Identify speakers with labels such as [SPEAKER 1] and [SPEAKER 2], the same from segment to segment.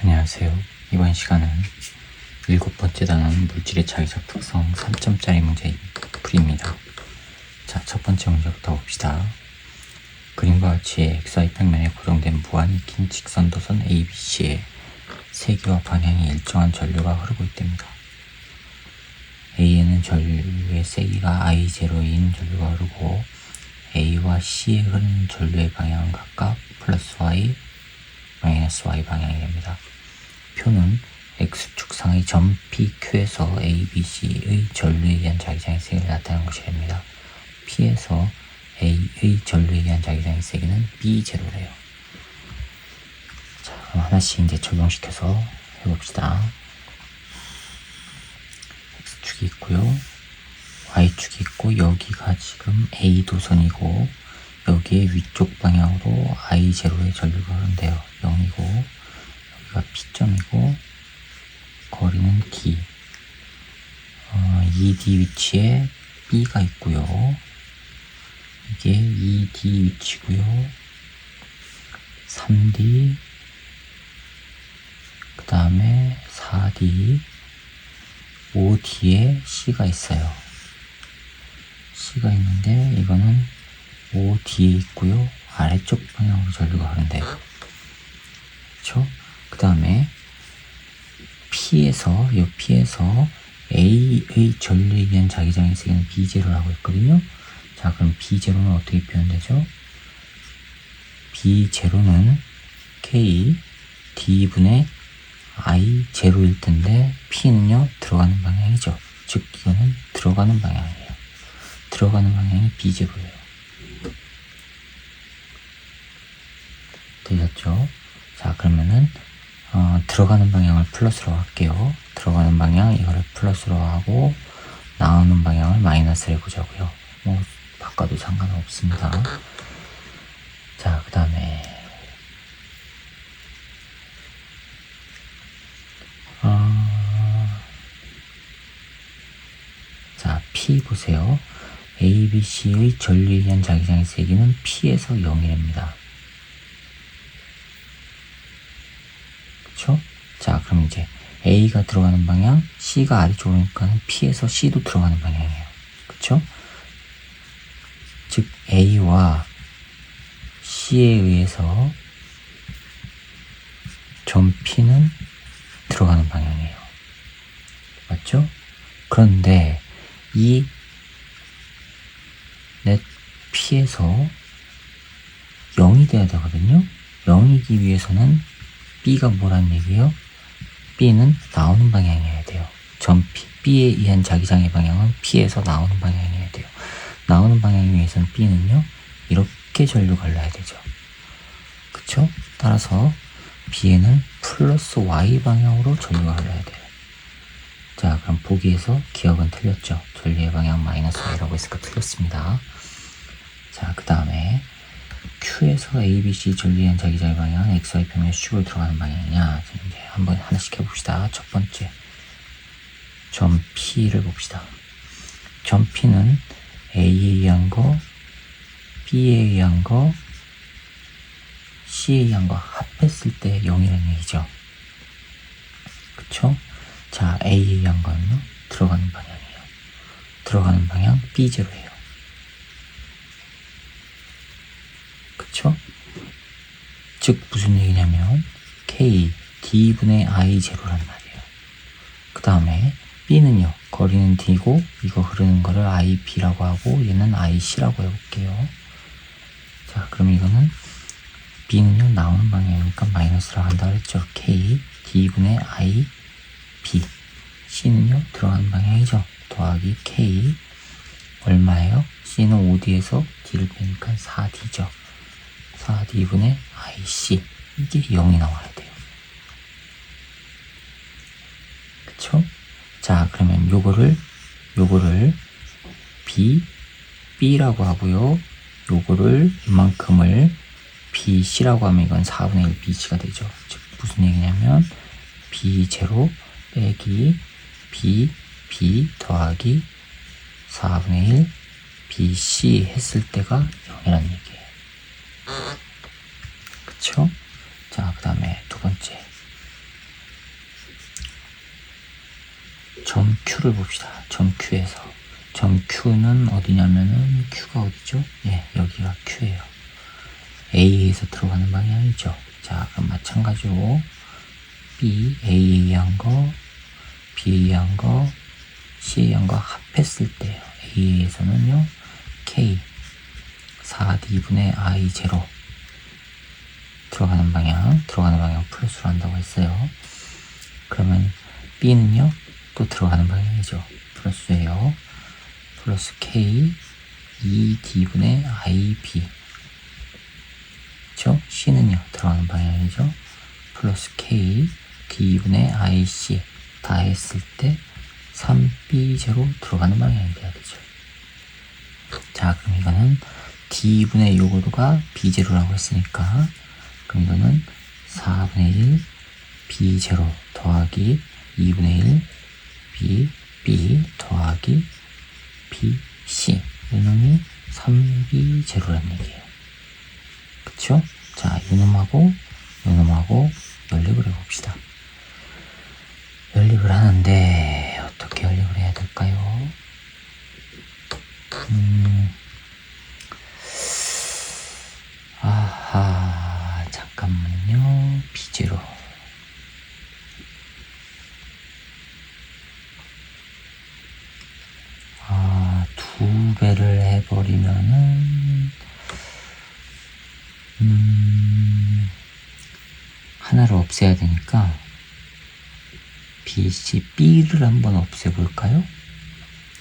[SPEAKER 1] 안녕하세요. 이번 시간은 7번째 단원 물질의 자기적 특성 3점짜리 문제 풀이입니다. 자, 첫 번째 문제부터 봅시다. 그림과 같이 XY 평면에 고정된 무한히 긴 직선도선 ABC에 세기와 방향이 일정한 전류가 흐르고 있답니다. A에는 전류의 세기가 I0인 전류가 흐르고 A와 C에 흐르는 전류의 방향은 각각 플러스 Y, 마이너스 Y 방향이 됩니다. 표는 X축상의 점 PQ에서 ABC의 전류에 의한 자기장의 세기를 나타내는 것이 됩니다. P에서 A의 전류에 의한 자기장의 세기는 B0래요. 자, 그럼 하나씩 이제 적용시켜서 해봅시다. X축이 있고요. Y축이 있고, 여기가 지금 A 도선이고, 여기에 위쪽 방향으로 I0의 전류가 흐른대요. 0이고, 여기가 P점이고, 거리는 D. 2D 위치에 B가 있고요. 이게 2D 위치고요. 3D, 그 다음에 4D, 5D에 C가 있어요. C가 있는데 이거는 5D에 있고요. 아래쪽 방향으로 전류가 흐른대요. 그쵸? 그 다음에 P에서 A의 전류에 의한 자기장의 세기는 B0라고 했거든요. 자, 그럼 B0는 어떻게 표현되죠? B0는 K D분의 I0일 텐데 P는요, 들어가는 방향이죠. 즉, 이거는 들어가는 방향이에요. 들어가는 방향이 B0예요. 되셨죠? 자, 그러면은 들어가는 방향을 플러스로 할게요. 들어가는 방향 이거를 플러스로 하고 나오는 방향을 마이너스로 해보자고요. 뭐 바꿔도 상관없습니다. 자, 그 다음에 자, P 보세요. ABC의 전류에 의한 자기장의 세기는 P에서 0이랍니다. 그쵸? 자, 그럼 이제 A가 들어가는 방향, C가 아래쪽이니까 P에서 C도 들어가는 방향이에요. 그쵸? 즉, A와 C에 의해서 점 P는 들어가는 방향이에요. 맞죠? 그런데 이 넷 P에서 0이 돼야 되거든요. 0이기 위해서는 B가 뭐란 얘기예요? B는 나오는 방향이어야 돼요. 점 P, B에 의한 자기장의 방향은 P에서 나오는 방향이어야 돼요. 나오는 방향에 의해서는 B는요, 이렇게 전류가 흘러야 되죠. 그쵸? 따라서 B에는 플러스 Y 방향으로 전류가 흘러야 돼요. 자, 그럼 보기에서 기억은 틀렸죠? 전류의 방향 마이너스 Y라고 했으니까 틀렸습니다. 자, 그 다음에 Q에서 ABC 전류에 의한 자기장의 방향은 XY 평면 수직으로 들어가는 방향이냐? 이제 한번 하나씩 해봅시다. 첫 번째, 점 P를 봅시다. 점 P는 A에 의한 거, B에 의한 거, C에 의한 거 합했을 때 0이라는 얘기죠. 그쵸? 자, A에 의한 거는요, 들어가는 방향이에요. 들어가는 방향 B0예요. 그쵸? 즉 무슨 얘기냐면 K D분의 I0란 말이에요. 그 다음에 B는요, 거리는 D고 이거 흐르는 거를 IB라고 하고 얘는 IC라고 해볼게요. 자, 그럼 이거는 B는요, 나오는 방향이니까 마이너스라고 한다 그랬죠. K D분의 IB. C는요, 들어가는 방향이죠. 더하기 K 얼마예요? C는 5D에서 D를 빼니까 4D죠. 4D분의 IC. 이게 0이 나와야 돼요. 그쵸? 자, 그러면 요거를 B라고 하고요. 요거를 이만큼을 BC라고 하면 이건 4분의 1 BC가 되죠. 즉 무슨 얘기냐면 B0 빼기 B 더하기 4분의 1 BC 했을 때가 0이라는 얘기예요. 그쵸? 자, 그 다음에 두 번째, Q를 봅시다. 점 Q에서. 점 Q는 어디냐면은 Q가 어디죠? 예, 여기가 Q예요. A에서 들어가는 방향이죠. 자, 그럼 마찬가지로 B, A에 의한 거, B에 의한 거, C에 의한 거 합했을 때요. A에서는요, K 4D분의 I0 들어가는 방향 플러스로 한다고 했어요. 그러면 B는요, 또 들어가는 방향이죠. 플러스예요. 플러스 K 2D분의 IB. 그쵸? C는요, 들어가는 방향이죠. 플러스 K D분의 IC 다 했을 때 3B0 들어가는 방향이 돼야 되죠. 자, 그럼 이거는 D분의 요거도가 B0라고 했으니까, 그럼 이거는 4분의 1 B0 더하기 2분의 1 B 더하기 BC. 이놈이 3B0라는 얘기예요. 그쵸? 자, 요놈하고 연립을 해봅시다. 연립을 하는데 어떻게 연립을 해야 될까요? 아하, 잠깐만요. B0 2배를 해버리면은 하나를 없애야 되니까 B를 한번 없애볼까요?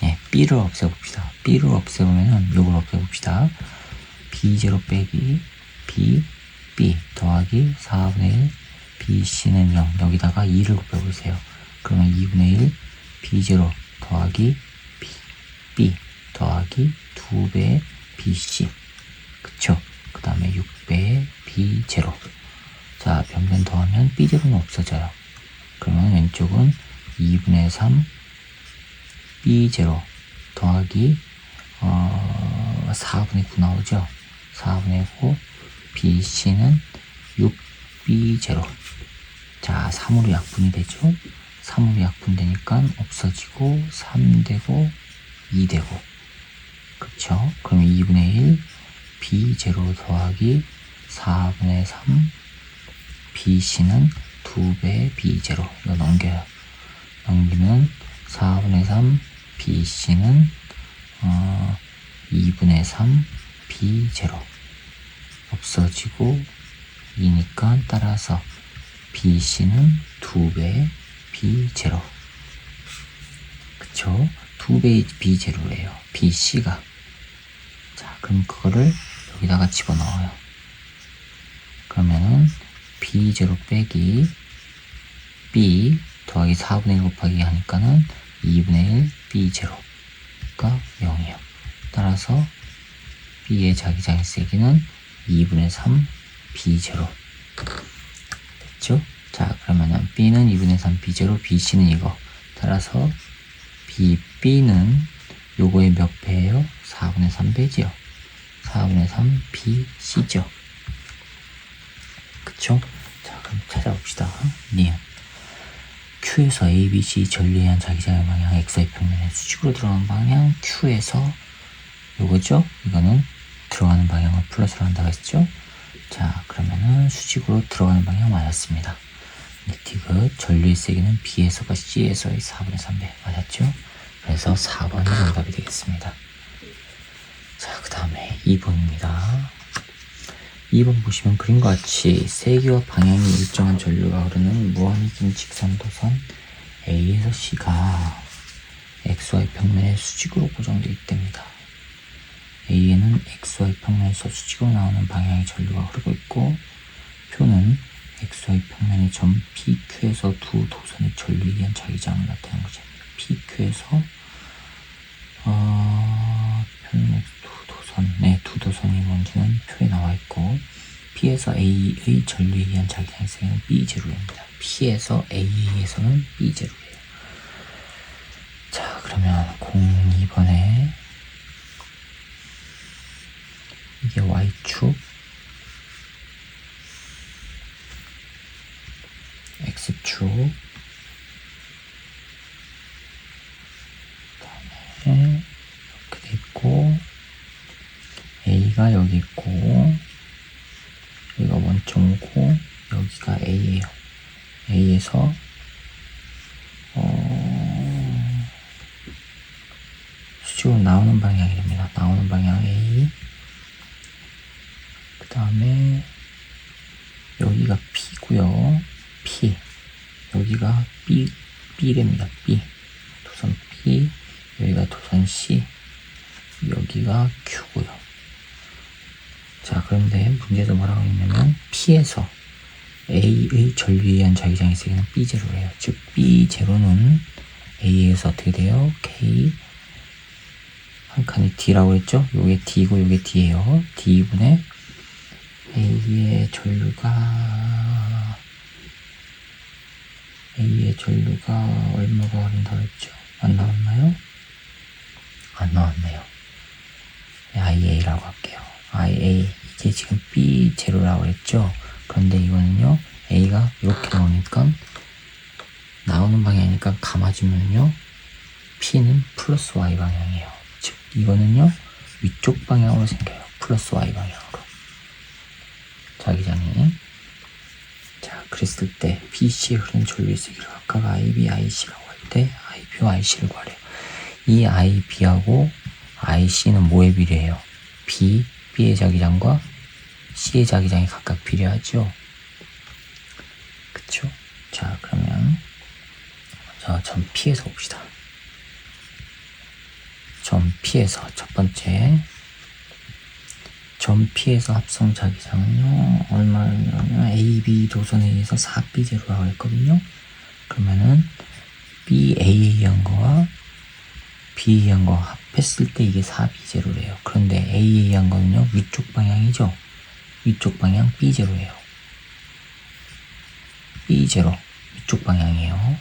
[SPEAKER 1] 네, B를 없애봅시다. B를 없애보면은 요걸 없애봅시다. B0 빼기 B 더하기 4분의 1 BC는 0. 여기다가 2를 곱해보세요. 그러면 2분의 1 B0 더하기 B 더하기 2배의 BC. 그쵸? 그 다음에 6배의 B0. 자, 변변 더하면 B0는 없어져요. 그러면 왼쪽은 2분의 3 B0 더하기 4분의 9 나오죠. 4분의 9 BC는 6B0. 자, 3으로 약분이 되죠. 3으로 약분되니까 없어지고 3 되고 2 되고. 그쵸? 그럼 2분의 1 B0 더하기 4분의 3 BC는 2배 B0. 이거 넘겨요. 넘기면 4분의 3 BC는 2분의 3 B0 없어지고 2니까 따라서 BC는 2배 B0. 그쵸? 2배 B0예요. BC가. 자, 그럼 그거를 여기다가 집어넣어요. 그러면은 B0 빼기 B 더하기 4분의 1 곱하기 하니까는 2분의 1 B0가 0이에요. 따라서 B의 자기장의 세기는 2분의 3 B0. 됐죠? 자, 그러면은 B는 2분의 3 B0, BC는 이거. 따라서 B는 요거의 몇 배예요? 4분의 3배지요. 4분의 3 BC죠. 그쵸? 자, 그럼 찾아봅시다. 님. Q에서 A, B, C 전류에 의한 자기장의 방향, XY 평면의 수직으로 들어가는 방향, Q에서 요거죠? 이거는 들어가는 방향을 플러스로 한다고 했죠? 자, 그러면은 수직으로 들어가는 방향 맞았습니다. 니티그 전류의 세기는 B에서가 C에서의 4분의 3배 맞았죠? 그래서 4번이 정답이 되겠습니다. 자, 그 다음에 2번입니다. 2번 보시면 그림과 같이 세기와 방향이 일정한 전류가 흐르는 무한히 긴 직선도선 A에서 C가 XY 평면에 수직으로 고정되어 있답니다. A에는 XY 평면에서 수직으로 나오는 방향의 전류가 흐르고 있고, 표는 XY 평면의 점 PQ에서 두 도선의 전류에 의한 자기장을 나타내는 거죠. PQ에서 표는 두 도선이 뭔지는 표에 나와 있고, P에서 A의 전류에 의한 자기장의 세기는 B0입니다. P에서 A에서는 B0예요. 자, 그러면 02번에 이게 Y축, X축, B가 여기 있고, 여기가 원점이고, 여기가 A예요. A에서 수직으로 나오는 방향이 됩니다. 나오는 방향 A. 그 다음에 여기가 P고요. P. 여기가 B랍니다. B. 도선 P. 여기가 도선 C. 여기가 Q고요. 자, 그런데 문제에서 뭐라고 했냐면 P에서 A의 전류에 의한 자기장의 세기는 B0래요. 즉 B0는 A에서 어떻게 돼요? K 한 칸이 D라고 했죠? 요게 D고 요게 D예요. D분의 A의 전류가 얼마가 흐른다고 했죠? 안 나왔나요? 안 나왔네요. IA라고 할게요. IA. 이게 지금 B0라고 했죠? 그런데 이거는요, A가 이렇게 나오니까, 나오는 방향이니까 감아주면요, P는 플러스 Y 방향이에요. 즉, 이거는요, 위쪽 방향으로 생겨요. 플러스 Y 방향으로. 자기장이. 자, 그랬을 때, BC에 흐르는 전류의 세기를 각각 IB, IC라고 할 때, IB와 IC를 구하래요. 이 IB하고 IC는 뭐에 비례해요? B의 자기장과 C의 자기장이 각각 비례하죠? 그쵸? 자, 그러면, 점 P에서 봅시다. 점 P에서, 첫 번째. 점 P에서 합성 자기장은요, 얼마냐면, AB 도선에 의해서 4B0라고 했거든요? 그러면은, BA에 의한 거와 B에 의한 거 합했을 때 이게 4B0래요. 그런데 A에 의한 거는요, 위쪽 방향이죠? 위쪽 방향 B0예요. B0, 위쪽 방향이에요.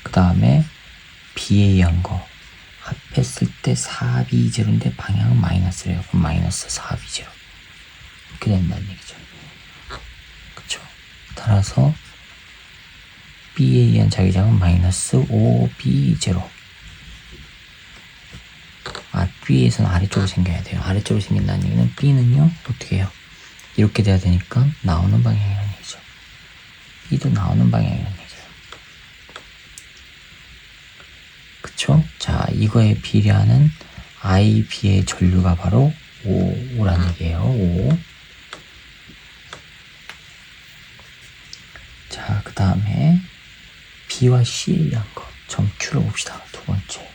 [SPEAKER 1] 그 다음에 B에 의한 거 합했을 때 4B0인데 방향은 마이너스래요. 그럼 마이너스 4B0 이렇게 된다는 얘기죠. 그쵸? 따라서 B에 의한 자기장은 마이너스 5B0. B에서는 아래쪽으로 생겨야 돼요. 아래쪽으로 생긴다는 얘기는 B는요, 어떻게 해요? 이렇게 돼야 되니까 나오는 방향이라는 얘기죠. B도 나오는 방향이라는 얘기죠. 그쵸? 자, 이거에 비례하는 IB의 전류가 바로 5라는 얘기예요. 5. 자, 그 다음에 B와 C에 의한 거. 점 Q를 봅시다. 두 번째.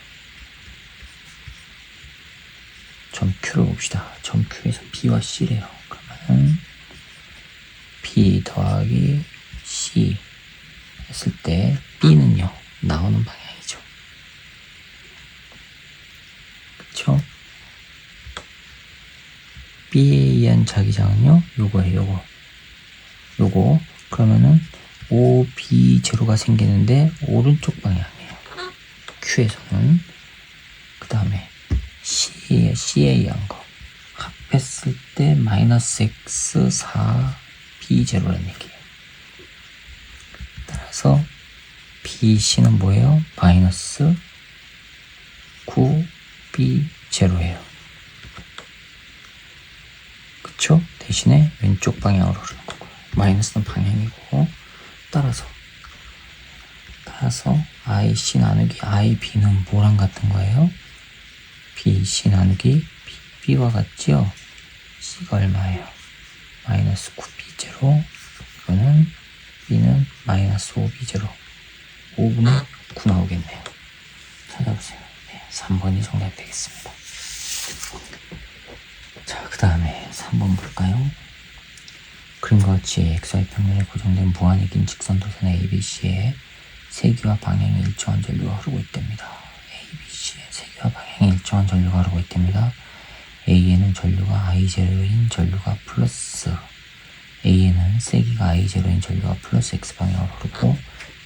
[SPEAKER 1] 점 Q를 봅시다. 점 Q에서 B와 C래요. 그러면은 B 더하기 C 했을 때 B는요, 나오는 방향이죠. 그쵸? B에 의한 자기장은요, 요거예요, 요거. 그러면은 5B0가 생기는데 오른쪽 방향이에요. Q에서는. 그 다음에 C에 의한 거 합했을 때 마이너스 X 4B0라는 얘기예요. 따라서 BC는 뭐예요? 마이너스 9B0예요. 그쵸? 대신에 왼쪽 방향으로 흐르는 거고, 마이너스는 방향이고, 따라서 IC 나누기 IB는 뭐랑 같은 거예요? BC 나누기 B와 같죠? C가 얼마예요? 마이너스 9B0. 이거는 B는 마이너스 5B0. 5분의 9 나오겠네요. 찾아보세요. 네, 3번이 정답이 되겠습니다. 자, 그 다음에 3번 볼까요? 그림과 같이 XY 평면에 고정된 무한히 긴 직선 도선 ABC에 세기와 방향이 일정한 전류가 흐르고 있답니다. ABC에 세기와 방향이 일정한 전류가 흐르고 있답니다. A에는 전류가 I0인 전류가 플러스, A에는 세기가 I0인 전류가 플러스 X 방향으로 흐르고,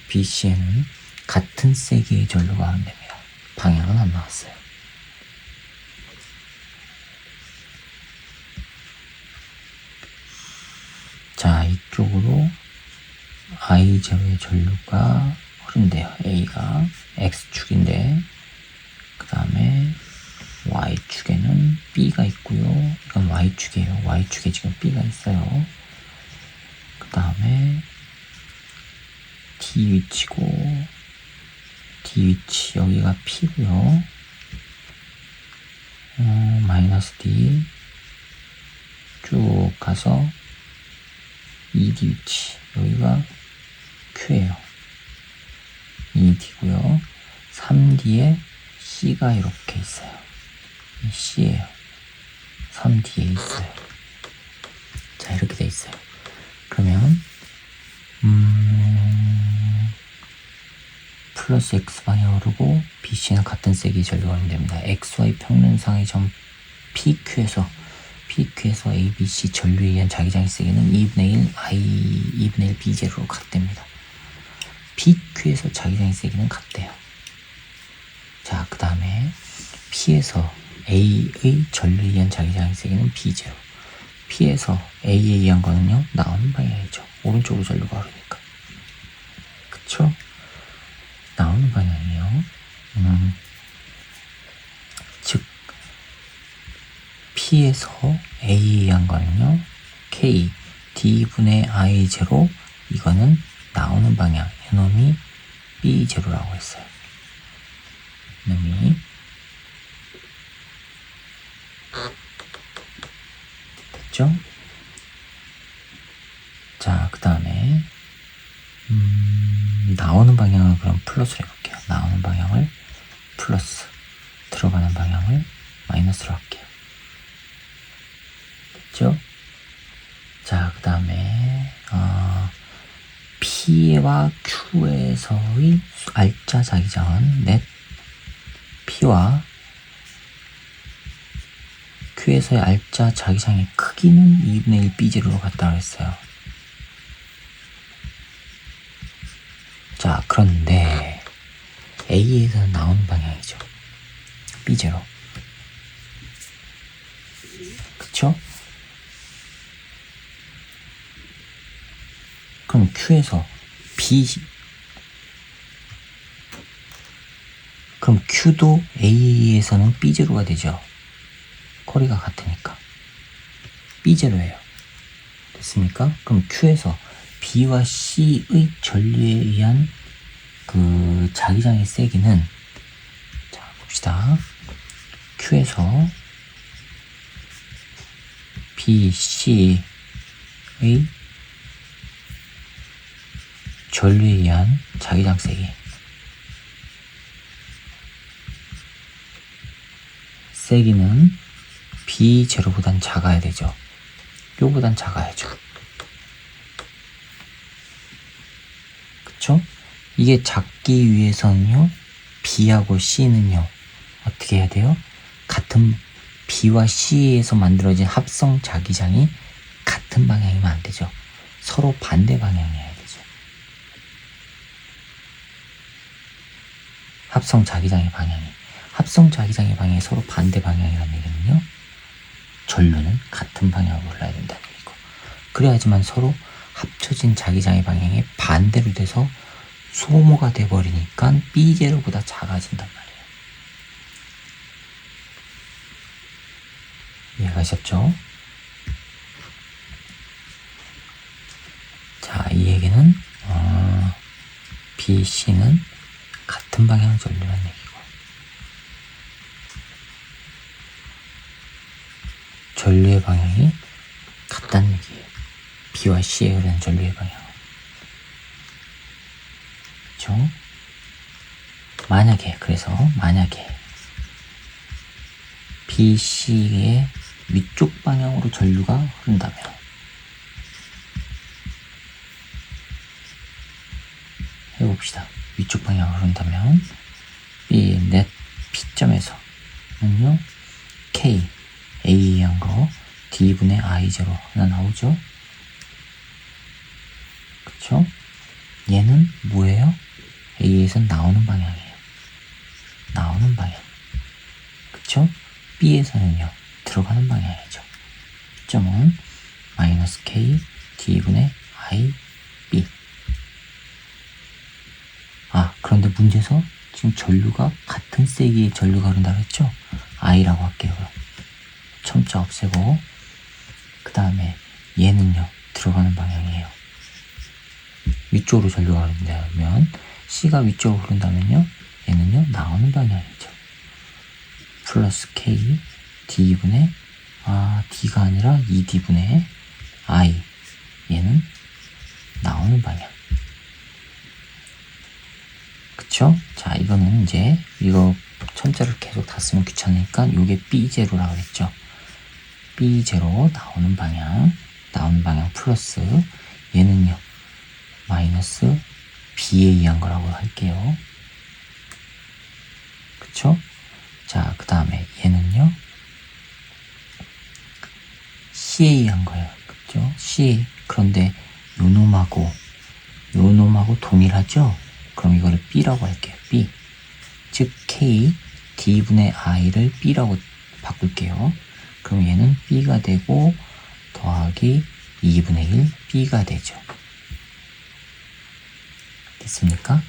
[SPEAKER 1] BC에는 같은 세기의 전류가 흐른답니다. 방향은 안 나왔어요. 자, 이쪽으로 I0의 전류가 흐른대요. A가 X축인데, 그 다음에 y축에는 b가 있고요. 이건 y축이에요. y축에 지금 b가 있어요. 그 다음에 d 위치고 d 위치 여기가 p고요. 마이너스 d 쭉 가서 2d 위치 여기가 q예요. 2d고요. 3d에 c가 이렇게 있어요. 이 c예요. 3d에 있어요. 자, 이렇게 돼 있어요. 그러면 플러스 x방향 흐르고 BC는 같은 세기의 전류가 됩니다. XY 평면상의 점 PQ에서 ABC 전류에 의한 자기장의 세기는 2분의 1 I 2분의 1 B0로 같답니다. PQ에서 자기장의 세기는 같대요. 자, 그 다음에 P에서 A의 전류에 의한 자기장의 세기는 B0. P에서 A에 의한 거는요, 나오는 방향이죠. 오른쪽으로 전류가 흐르니까. 그쵸? 나오는 방향이에요. 즉 P에서 A에 의한 거는요 K D분의 I0 이거는 나오는 방향 이놈이 B0라고 했어요. 이놈이 됐죠? 자, 그 다음에 나오는 방향을 그럼 플러스로 해볼게요. 나오는 방향을 플러스, 들어가는 방향을 마이너스로 할게요. 됐죠? 자, 그 다음에 P와 Q에서의 알짜 자기장은 넷 P와 Q에서의 알짜 자기장의 크기는 2분의 1 B0로 같다고 했어요. 자, 그런데 A에서 나오는 방향이죠. B0. 그쵸? 그럼 Q에서 그럼 Q도 A에서는 B0가 되죠. 거리가 같으니까. B0예요. 됐습니까? 그럼 Q에서 B와 C의 전류에 의한 그 자기장의 세기는, 자, 봅시다. Q에서 B, C의 전류에 의한 자기장 세기. 세기는 B0보단 작아야 되죠. 요보단 작아야죠. 그쵸? 이게 작기 위해서는요, B하고 C는요, 어떻게 해야 돼요? 같은 B와 C에서 만들어진 합성 자기장이 같은 방향이면 안 되죠. 서로 반대 방향이어야 되죠. 합성 자기장의 방향이 서로 반대 방향이라는 얘기는요, 전류는 같은 방향으로 흘러야 된다는 얘기고, 그래야지만 서로 합쳐진 자기장의 방향이 반대로 돼서 소모가 돼버리니까 B0보다 작아진단 말이에요. 이해가셨죠? 자, 이 얘기는 B, C는 같은 방향 전류라는 얘기고, 전류의 방향이 같다는 얘기예요. B와 C에 흐르는 전류의 방향. 그렇죠? 만약에 B, C의 위쪽 방향으로 전류가 흐른다면, 해봅시다. 위쪽 방향으로 흐른다면 B 넷 P점에서는요, K A에 의한 거 D분의 I0 하나 나오죠? 그쵸? 얘는 뭐예요? A에서 나오는 방향이에요. 나오는 방향. 그쵸? B에서는요, 들어가는 방향이죠. 점은 마이너스 K D분의 I B. 그런데 문제에서 지금 전류가 같은 세기의 전류가 흐른다고 했죠? i라고 할게요. 첨자 없애고, 그 다음에 얘는요 들어가는 방향이에요. 위쪽으로 전류가 흐른다면, C가 위쪽으로 흐른다면요 얘는요 나오는 방향이죠. 플러스 K D분의 D가 아니라 2D분의 I, 얘는 나오는 방향. 그쵸? 자, 이거는 이제 이거 첨자를 계속 다 쓰면 귀찮으니까 요게 B0라고 했죠. B0 나오는 방향 플러스 얘는요 마이너스 B에 의한 거라고 할게요. 그쵸? 자, 그 다음에 얘는요 C에 의한 거예요. 그쵸? C. 그런데 요 놈하고 동일하죠? 그럼 이거를 B라고 할게요. B. 즉 K D분의 I를 B라고 바꿀게요. 그럼 얘는 B가 되고 더하기 2분의 1 B가 되죠. 됐습니까?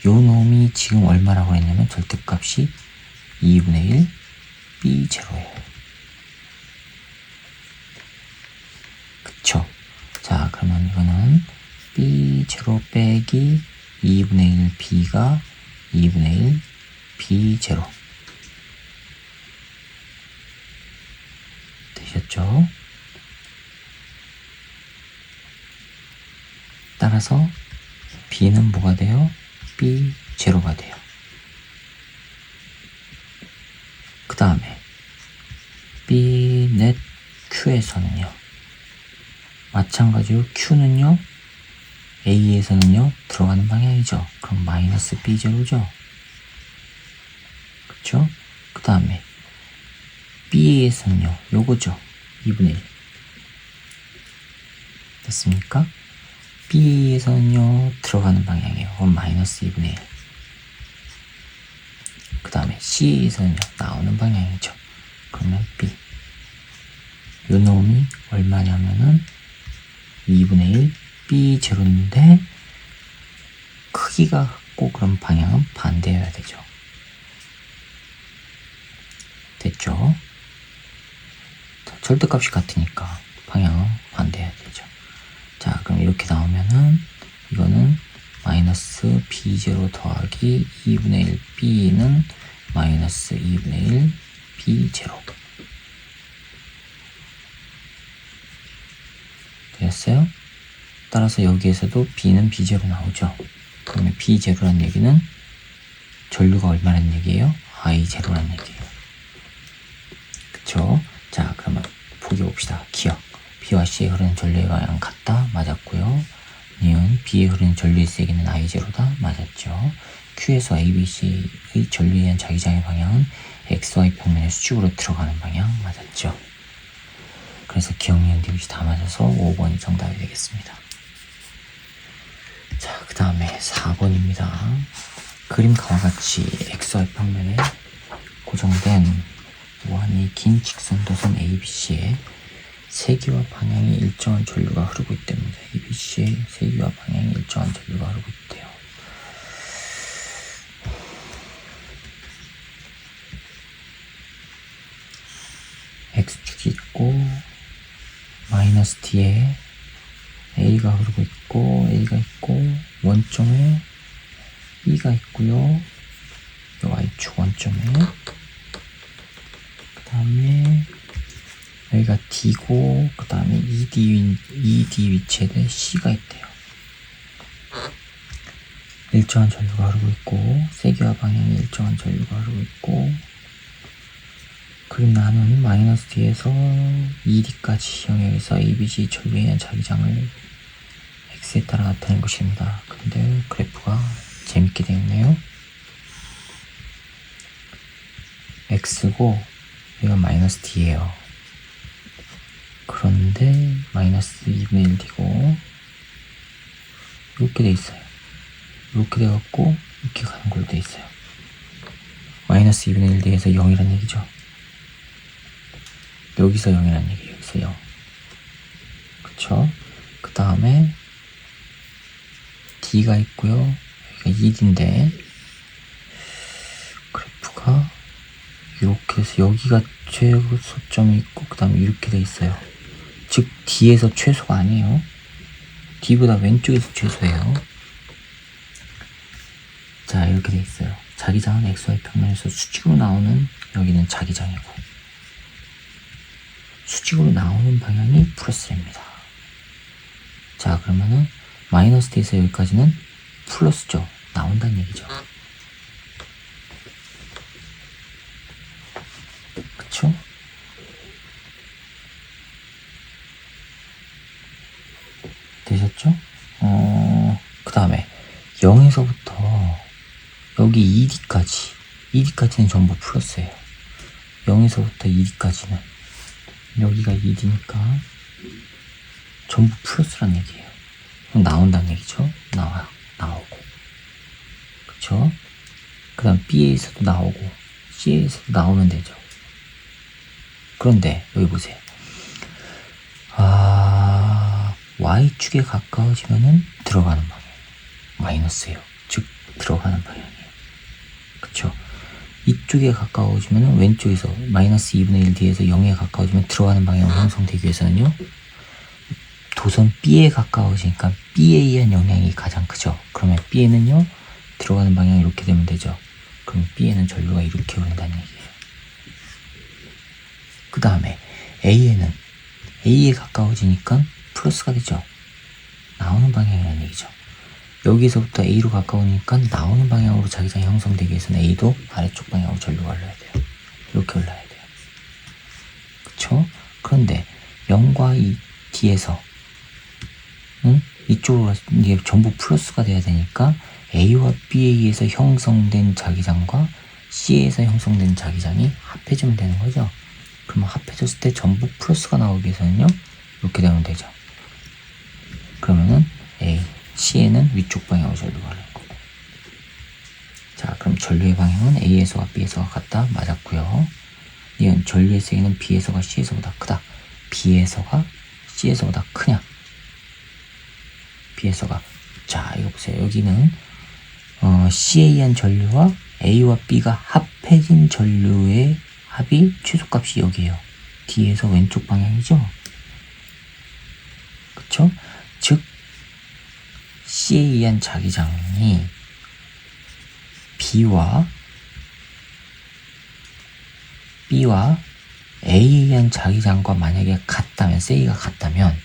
[SPEAKER 1] 요 놈이 지금 얼마라고 했냐면 절대값이 2분의 1 B0예요. 그쵸? 자, 그러면 이거는 B0 빼기 2분의 1 B가 2분의 1 B0 되셨죠? 따라서 B는 뭐가 돼요? B0가 돼요. 그 다음에 B넷 Q에서는요 마찬가지로 Q는요 A에서는요 들어가는 방향이죠. 그럼 마이너스 B0죠. 그쵸? 그 다음에 B에서는요 요거죠. 2분의 1 됐습니까? B에서는요 들어가는 방향이에요. 그럼 마이너스 2분의 1. 그 다음에 C에서는요 나오는 방향이죠. 그러면 B. 요 놈이 얼마냐면은 2분의 1 B0인데 크기가 같고 그럼 방향은 반대여야 되죠. 됐죠? 절대값이 같으니까 방향은 반대해야 되죠. 자, 그럼 이렇게 나오면은 이거는 마이너스 B0 더하기 2분의 1 B는 마이너스 2분의 1 B0 되었어요? 따라서 여기에서도 B는 B0 나오죠. 그러면 B0란 얘기는 전류가 얼마란 얘기예요? I0란 얘기예요. 그쵸? 자, 그러면 보기 봅시다. 기억. B와 C에 흐르는 전류의 방향은 같다. 맞았고요. 니은 B에 흐르는 전류의 세기는 I0다. 맞았죠. Q에서 A, B, C의 전류에 의한 자기장의 방향은 XY 평면의 수직으로 들어가는 방향. 맞았죠. 그래서 기억, 니은, 디귿이 다 맞아서 5번이 정답이 되겠습니다. 자, 그 다음에 4번입니다. 그림과 같이 XY 평면에 고정된 무한히 긴 직선도선 ABC에 세기와 방향이 일정한 전류가 흐르고 있답니다. ABC에 세기와 방향이 일정한 전류가 흐르고 있대요. X축이 있고 마이너스 D에 A가 흐르고 있고 A가 있고 원점에 E가 있고요. Y축 원점에 그 다음에 여기가 D고 그 다음에 ED 위치에 C가 있대요. 일정한 전류가 흐르고 있고 세기와 방향이 일정한 전류가 흐르고 있고 그림 나눈 마이너스 D에서 ED까지 영역에서 ABC 전류에 의한 자기장을 X에 따라 나타낸 것입니다. 근데 그래프가 재밌게 되어 있네요. X고 여기가 마이너스 D예요. 그런데 마이너스 2분의 1D고 이렇게 돼 있어요. 이렇게 돼갖고 이렇게 가는 걸로 돼 있어요. 마이너스 2분의 1D에서 0이란 얘기죠. 여기서 0이란 얘기예요. 여기서 0. 그쵸? 그 다음에 D가 있고요. 여기가 2D인데 그래프가 이렇게 해서 여기가 최소점이 있고 그 다음에 이렇게 돼 있어요. 즉 D에서 최소가 아니에요. D보다 왼쪽에서 최소예요. 자, 이렇게 돼 있어요. 자기장은 XY 평면에서 수직으로 나오는, 여기는 자기장이고 수직으로 나오는 방향이 플러스입니다. 자, 그러면은 마이너스 D에서 여기까지는 플러스죠. 나온다는 얘기죠. 그쵸? 되셨죠? 그 다음에 0에서부터 여기 2D까지는 전부 플러스예요. 0에서부터 2D까지는 여기가 2D니까 전부 플러스란 얘기예요. 그럼 나온다는 얘기죠. 나오고. 그쵸? 그 다음 B에서도 나오고 C에서도 나오면 되죠. 그런데 여기 보세요. Y축에 가까워지면은 들어가는 방향 마이너스예요. 즉 들어가는 방향이에요. 그쵸? 이쪽에 가까워지면은 왼쪽에서 마이너스 2분의 1 D에서 0에 가까워지면 들어가는 방향으로 형성되기 위해서는요, 도선 B에 가까워지니까 B에 의한 영향이 가장 크죠. 그러면 B에는요 들어가는 방향이 이렇게 되면 되죠. 그럼 B에는 전류가 이렇게 흐른다는 얘기예요. 그 다음에 A에 가까워지니까 플러스가 되죠. 나오는 방향이라는 얘기죠. 여기서부터 A로 가까우니까 나오는 방향으로 자기장이 형성되기 위해서는 A도 아래쪽 방향으로 전류가 흘러야 돼요. 이렇게 흘러야 돼요. 그쵸? 그런데 0과 D에서 이쪽으로 이게 전부 플러스가 돼야 되니까 A와 B에 의해서 형성된 자기장과 C에서 형성된 자기장이 합해지면 되는 거죠. 그러면 합해졌을 때 전부 플러스가 나오기 위해서는요, 이렇게 되면 되죠. 그러면은 C에는 위쪽 방향으로 전류가 흐르는 거고. 자, 그럼 전류의 방향은 A에서와 B에서가 같다. 맞았고요. 이건 전류의 세기는 B에서가 C에서보다 크다. B에서가 C에서보다 크냐? B에서가. 자, 이거 보세요. 여기는 C에 의한 전류와 A와 B가 합해진 전류의 합이 최소값이 여기에요. D에서 왼쪽 방향이죠. 그쵸? 즉 C에 의한 자기장이 B와 A에 의한 자기장과 만약에 같다면, 세이가 같다면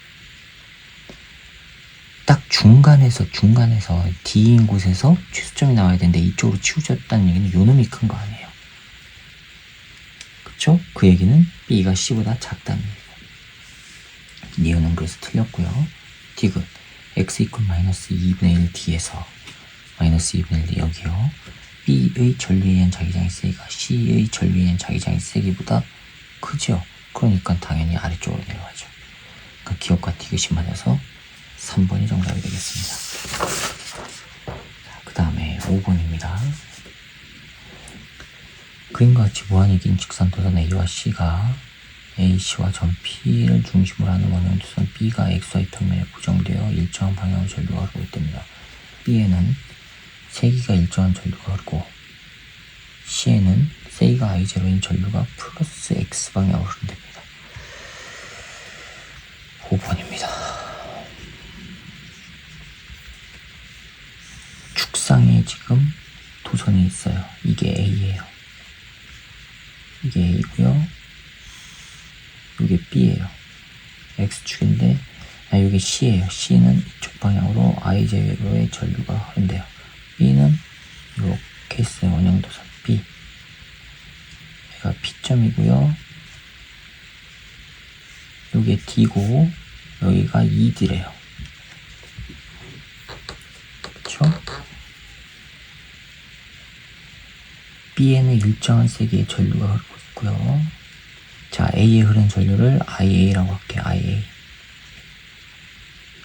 [SPEAKER 1] 딱 중간에서 D인 곳에서 최소점이 나와야 되는데 이쪽으로 치우쳤다는 얘기는 요놈이 큰 거 아니에요. 그쵸? 그 얘기는 B가 C보다 작다는 얘기고. 니은은 그래서 틀렸고요. 디귿 x 이퀄 마이너스 2분의 1 D에서 마이너스 2분의 1 D 여기요. B의 전류에 의한 자기장의 세기가 C의 전류에 의한 자기장의 세기보다 크죠. 그러니까 당연히 아래쪽으로 내려가죠. 그러니까 기억과 디귿이 맞아서 3번이 정답이 되겠습니다. 그 다음에 5번입니다. 그림과 같이 무한이긴 직선 도선 A와 C가 AC와 점 P를 중심으로 하는 원형 도선 B가 XY 평면에 고정되어 일정한 방향으로 전류가 흐르고 있답니다. B에는 세기가 일정한 전류가 흐르고 C에는 세기가 I0인 전류가 플러스 X 방향으로 흐른답니다. 5번입니다. 축상에 지금 도선이 있어요. 이게 A예요. 이게 A고요. 이게 B예요. X축인데 이게 C예요. C는 이쪽 방향으로 I0의 전류가 흐른대요. B는 이렇게 있어요. 원형도선 B. 얘가 P점이고요. 이게 D고 여기가 2D래요. 그쵸? B에는 일정한 세기의 전류가 흐르고 있고요. 자, A에 흐르는 전류를 IA라고 할게요. IA.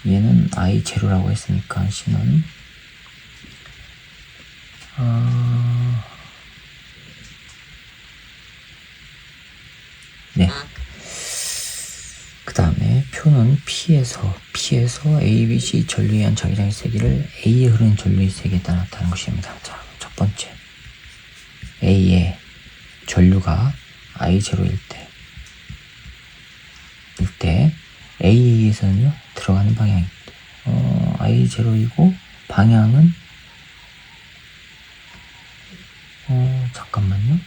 [SPEAKER 1] 얘는 I0라고 했으니까 C는 네. 그 다음에 표는 P에서 A, B, C 전류에 의한 자기장의 세기를 A에 흐르는 전류의 세기에 따라 나타낸 것입니다. 자, 첫 번째 A에 전류가 I0일 때 A에서는요 들어가는 방향입니다. I0이고 방향은 잠깐만요.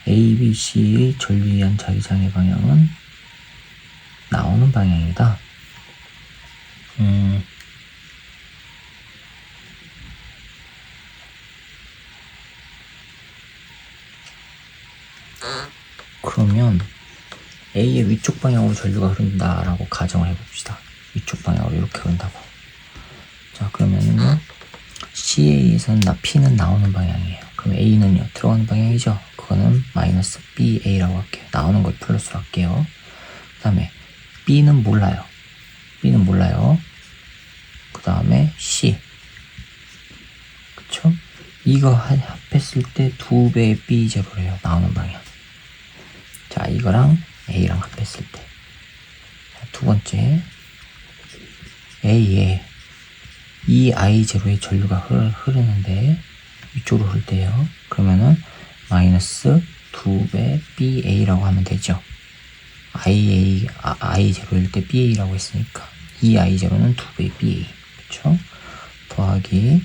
[SPEAKER 1] A, B, C의 전류에 의한 자기장의 방향은 나오는 방향이다. 그러면 A의 위쪽 방향으로 전류가 흐른다라고 가정을 해봅시다. 위쪽 방향으로 이렇게 흐른다고. 자, 그러면은요, CA에서는 P는 나오는 방향이에요. 그럼 A는요, 들어가는 방향이죠? 그거는 마이너스 BA라고 할게요. 나오는 걸 플러스로 할게요. 그 다음에 B는 몰라요. 그 다음에 C. 그쵸? 이거 합했을 때 2배의 B0래요. 나오는 방향. 자, 이거랑 A랑 합했을 때. 자, 두 번째. A에 이 I0의 전류가 흐르는데 이쪽으로 흐를 때요. 그러면은 마이너스 2배 BA라고 하면 되죠. I0일 때 BA라고 했으니까 이 I0는 2배 BA. 그쵸? 더하기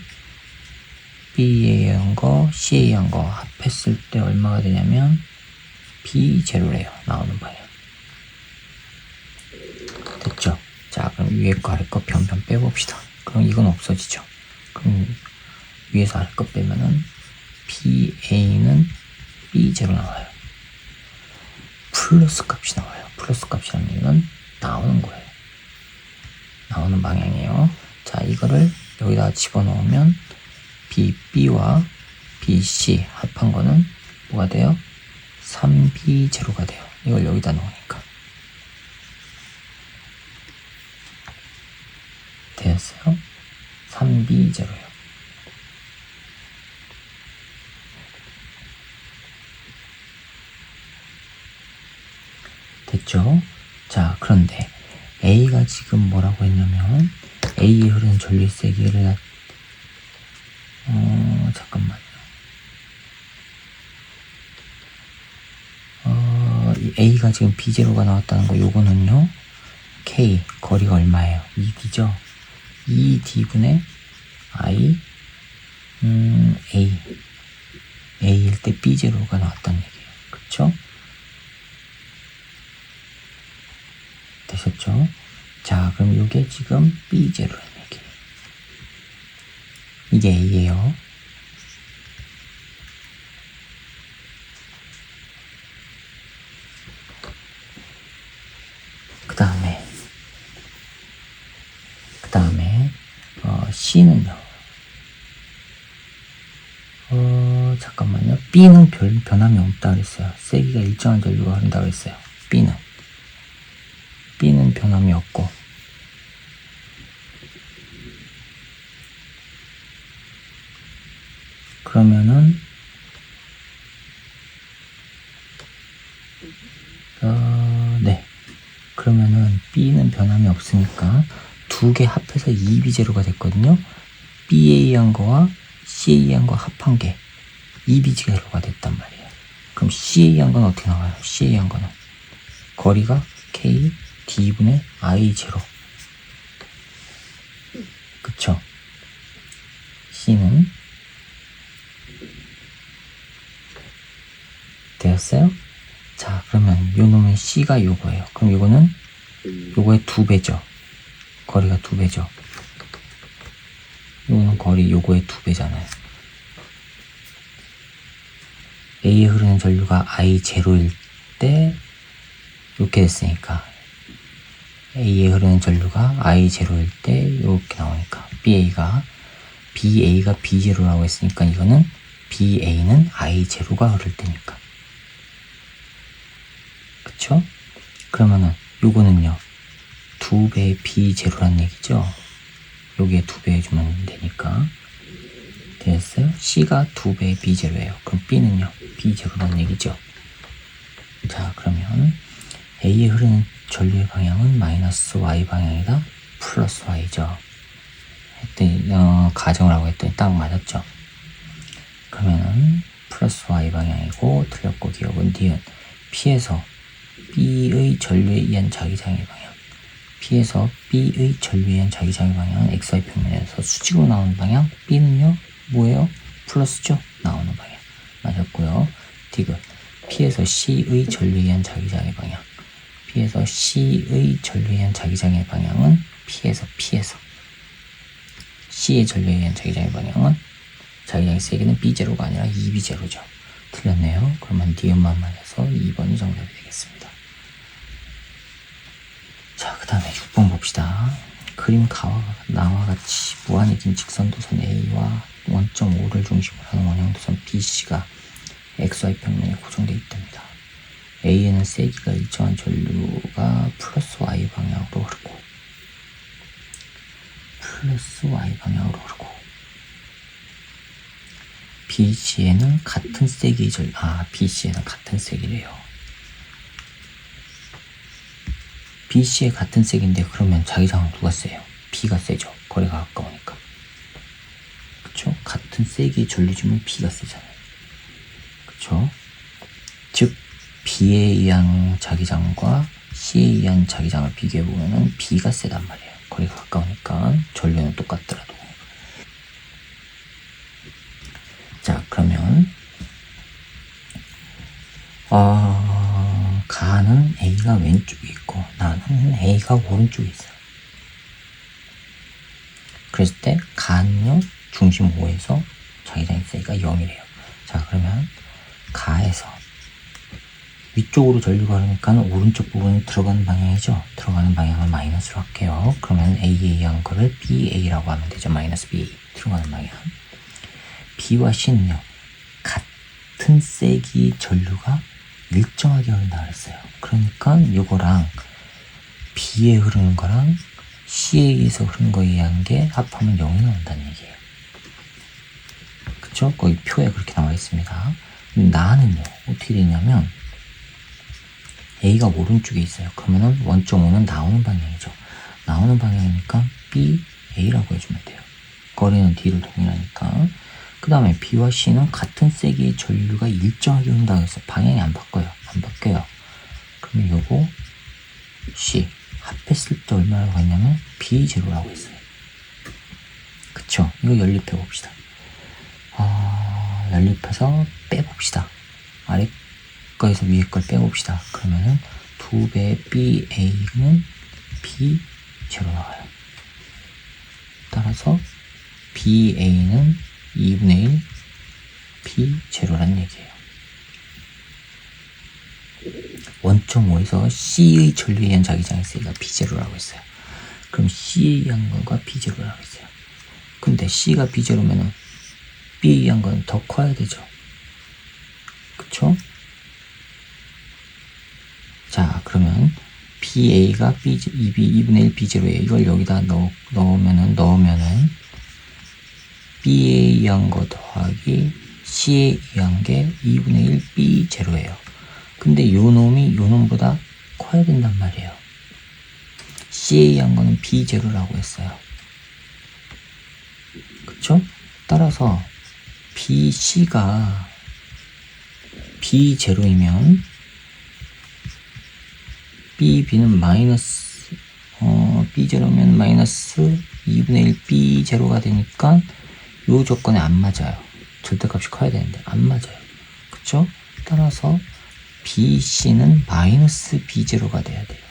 [SPEAKER 1] BA한 거, CA한 거 합했을 때 얼마가 되냐면 B0래요. 나오는 방향. 됐죠? 자, 그럼 위에 거 아래 거 변변 빼봅시다. 그럼 이건 없어지죠. 그럼 위에서 아래 거 빼면은 BA는 B0 나와요. 플러스 값이 나와요. 플러스 값이라는 얘기는 나오는 거예요. 나오는 방향이에요. 자, 이거를 여기다 집어넣으면 BB와 BC 합한 거는 뭐가 돼요? 3B0가 돼요. 이걸 여기다 넣으니까. 되었어요? 3B0요. 됐죠? 자, 그런데 A가 지금 뭐라고 했냐면 A에 흐르는 전류의 세기를 잠깐만요. A가 지금 B0가 나왔다는 거 요거는요. K 거리가 얼마예요? 2D죠? 2D분의 I A일 때 B0가 나왔다는 얘기예요. 그쵸? 되셨죠? 자, 그럼 이게 지금 B0라는 얘기예요. 이게 A예요. 그 다음에 C는요. 잠깐만요. B는 별 변함이 없다 그랬어요. 세기가 일정한 전류가 흐른다 그랬어요. B는 변함이 없고, 그러면은 네. 그러면은 B는 변함이 없으니까 두 개 합해서 2B0가 됐거든요. BA한 거와 CA한 거 합한 게 2B0가 됐단 말이에요. 그럼 CA한 건 어떻게 나와요? CA한 거는 거리가 K D분의 I0. 그쵸? C는 되었어요? 자, 그러면 요 놈의 C가 요거예요. 그럼 요거는 요거의 2배죠. 거리가 2배죠. 요거는 거리 요거의 2배잖아요. A에 흐르는 전류가 I0일 때 이렇게 됐으니까 A에 흐르는 전류가 I0일 때 이렇게 나오니까 BA가 B0라고 했으니까 이거는 BA는 I0가 흐를 때니까. 그쵸? 그러면은 요거는요 2배 B0란 얘기죠. 여기에 2배 해주면 되니까. 됐어요? C가 2배 B0예요. 그럼 B는요 B0란 얘기죠. 자, 그러면 A에 흐르는 전류의 방향은 마이너스 Y 방향이다. 플러스 Y죠. 했더니 가정을 하고 했더니 딱 맞았죠. 그러면은 플러스 y 방향이고 틀렸고 기억은 니은 P에서 B의 전류에 의한 자기장의 방향 P에서 B의 전류에 의한 자기장의 방향은 XY 평면에서 수직으로 나오는 방향 B는요 뭐예요? 플러스죠? 나오는 방향 맞았고요. 디귿 P에서 C의 전류에 의한 자기장의 방향 P에서 C의 전류에 의한 자기장의 방향은 P에서 C의 전류에 의한 자기장의 방향은 자기장의 세기는 B0가 아니라 2B0죠. 틀렸네요. 그러면 니은만 맞아서 2번이 정답이 되겠습니다. 자, 그 다음에 6번 봅시다. 그림 나와 같이 무한히 긴 직선도선 A와 1.5를 중심으로 하는 원형도선 BC가 XY 평면에 고정되어 있답니다. A에는 세기가 일정한 전류가 플러스 Y 방향으로 흐르고 BC에는 같은 세기의 BC에는 같은 세기래요. BC에 같은 세기인데 그러면 자기장은 누가 세요? B가 세죠. 거리가 가까우니까. 그쵸? 같은 세기의 전류지면 B가 세잖아요. 그쵸? 즉 B에 의한 자기장과 C에 의한 자기장을 비교해보면 B가 세단 말이에요. 거리가 가까우니까 전류는 똑같더라도. 자, 그러면 가는 A가 왼쪽에 있고 나는 A가 오른쪽에 있어요. 그랬을 때 가는요 중심 O에서 자기장의 세기가 0이래요. 자, 그러면 가에서 위쪽으로 전류가 흐르니까 오른쪽 부분이 들어가는 방향이죠. 들어가는 방향을 마이너스로 할게요. 그러면 A에 의한 거를 BA라고 하면 되죠. 마이너스 BA 들어가는 방향. B와 C는요 같은 세기의 전류가 일정하게 흐른다 그랬어요. 그러니까 이거랑 B에 흐르는 거랑 C에 의해서 흐르는 거에 의한 게 합하면 0이 나온다는 얘기예요. 그쵸? 거기 표에 그렇게 나와 있습니다. 나는요 어떻게 되냐면 A가 오른쪽에 있어요. 그러면은 1.5는 나오는 방향이죠. 나오는 방향이니까 BA라고 해주면 돼요. 거리는 D로 동일하니까. 그 다음에 B와 C는 같은 세기의 전류가 일정하게 흐른다고 해서 방향이 안 바뀌어요. 그러면 요거 C 합했을 때 얼마라고 했냐면 B0라고 했어요. 그쵸? 이거 연립해 봅시다. 연립해서 빼봅시다. 아래 거에서 위에 걸 빼봅시다. 그러면은 2배 BA는 B0 나와요. 따라서 BA는 2분의 1 B0라는 얘기예요. 1.5에서 C의 전류에 의한 자기장의 세기가 B0라고 했어요. 그럼 C에 의한 거가 B0라고 했어요. 근데 C가 B0면은 B에 의한 건 더 커야 되죠. 그쵸? 자, 그러면 BA가 2분의 1 B0에 이걸 여기다 넣으면은 B에 의한 거 더하기 C에 의한 게 2분의 1 B0예요. 근데 요 놈보다 커야 된단 말이에요. C에 의한 거는 B0라고 했어요. 그쵸? 따라서 BC가 B0이면 BB는 마이너스 B0면 마이너스 2분의 1 B0가 되니까 요 조건에 안 맞아요. 절대값이 커야 되는데 안 맞아요. 그쵸? 따라서 BC는 마이너스 B0가 돼야 돼요.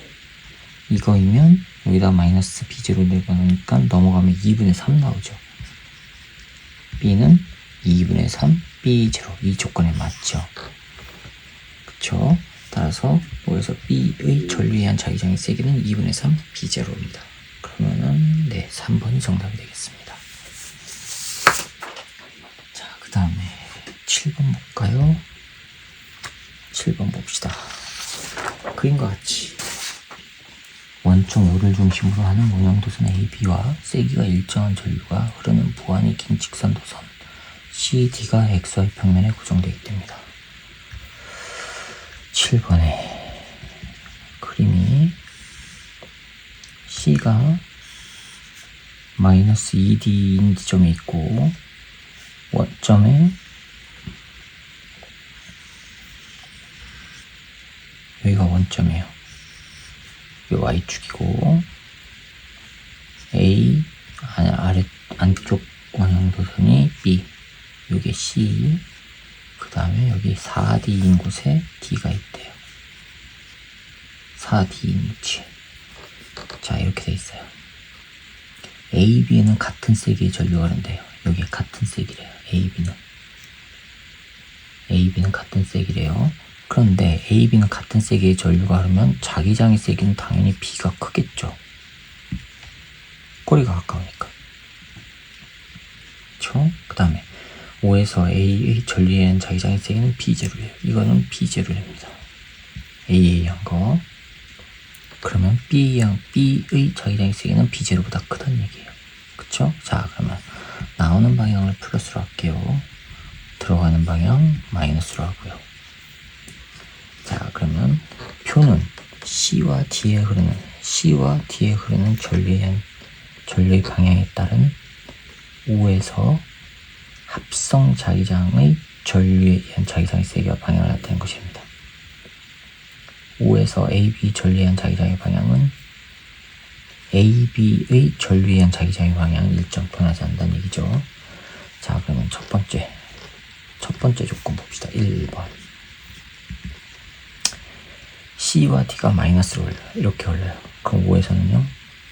[SPEAKER 1] 이거이면 여기다 마이너스 B0 내려놓으니까 넘어가면 2분의 3 나오죠. B는 2분의 3 B0 이 조건에 맞죠. 그쵸? 따라서 뭐에서 B의 전류에 의한 자기장의 세기는 2분의 3 B0입니다. 그러면은 3번이 정답이 되겠습니다. 자, 그 다음에 7번 볼까요? 7번 봅시다. 그림과 같이 1.5를 중심으로 하는 원형도선 AB와 세기가 일정한 전류가 흐르는 무한히 긴 직선도선 CD가 XY 평면에 고정되어 있답니다. 7번에 그림이 C가 마이너스 2D인 지점에 있고 원점에 여기가 원점이에요. 이 Y축이고, A, 아래, 안쪽 원형도선이 B, 요게 C, 그 다음에 여기 4D인 곳에 D가 있대요. 4D인 위치에. 자, 이렇게 돼 있어요. A, B는 같은 세기의 전류가 흐른대요. 여기 같은 세기래요. A, B는 같은 세기래요. 그런데 A, B는 같은 세기의 전류가 흐르면 자기장의 세기는 당연히 B가 크겠죠. 꼬리가 가까우니까. 그쵸? 그 다음에 O에서 A의 전류에 의한 자기장의 세기는 B0예요. 이거는 B0입니다. A한 거. 그러면 B의 자기장의 세기는 B0보다 크다는 얘기예요. 그쵸? 자, 그러면 나오는 방향을 플러스로 할게요. 들어가는 방향 마이너스로 하고요. 자, 그러면 표는 C와 D에 흐르는 전류의 방향에 따른 O에서 합성 자기장의 전류에 의한 자기장의 세기와 방향을 나타낸 것입니다. O에서 AB 전류에 의한 자기장의 방향은 AB의 전류에 의한 자기장의 방향은 일정 변하지 않는다는 얘기죠. 자, 그러면 첫 번째 조건 봅시다. 1번. C와 D가 마이너스로 흘러요. 이렇게 흘러요. 그럼 O에서는요,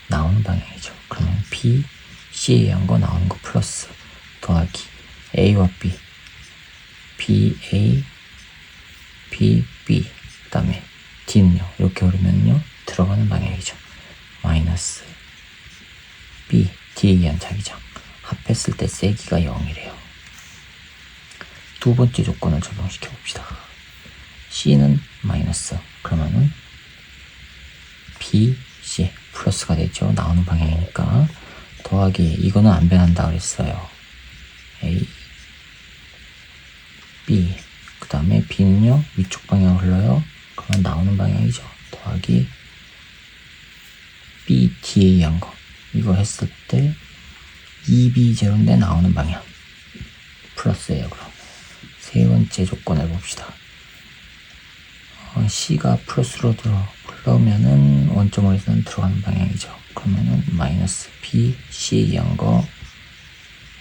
[SPEAKER 1] 나오는 방향이죠. 그러면 B, C에 의한 거 나오는 거 플러스 더하기 A와 B, BA, BB, 그 다음에 D는요, 이렇게 흐르면요, 들어가는 방향이죠. 마이너스 B, D에 의한 자기장. 합했을 때 세기가 0이래요. 두 번째 조건을 적용시켜 봅시다. C는 마이너스. 그러면은 B, C 플러스가 되죠. 나오는 방향이니까. 더하기 이거는 안 변한다 그랬어요. A, B. 그 다음에 B는요, 위쪽 방향 흘러요. 그러면 나오는 방향이죠. 더하기 B, D에 의한 거. 이거 했을 때 2B0인데 나오는 방향. 플러스예요, 그럼. 세 번째 조건을 봅시다. C가 플러스로 흘러오면은 원점으로서는 들어가는 방향이죠. 그러면은 마이너스 B, C에 의한 거,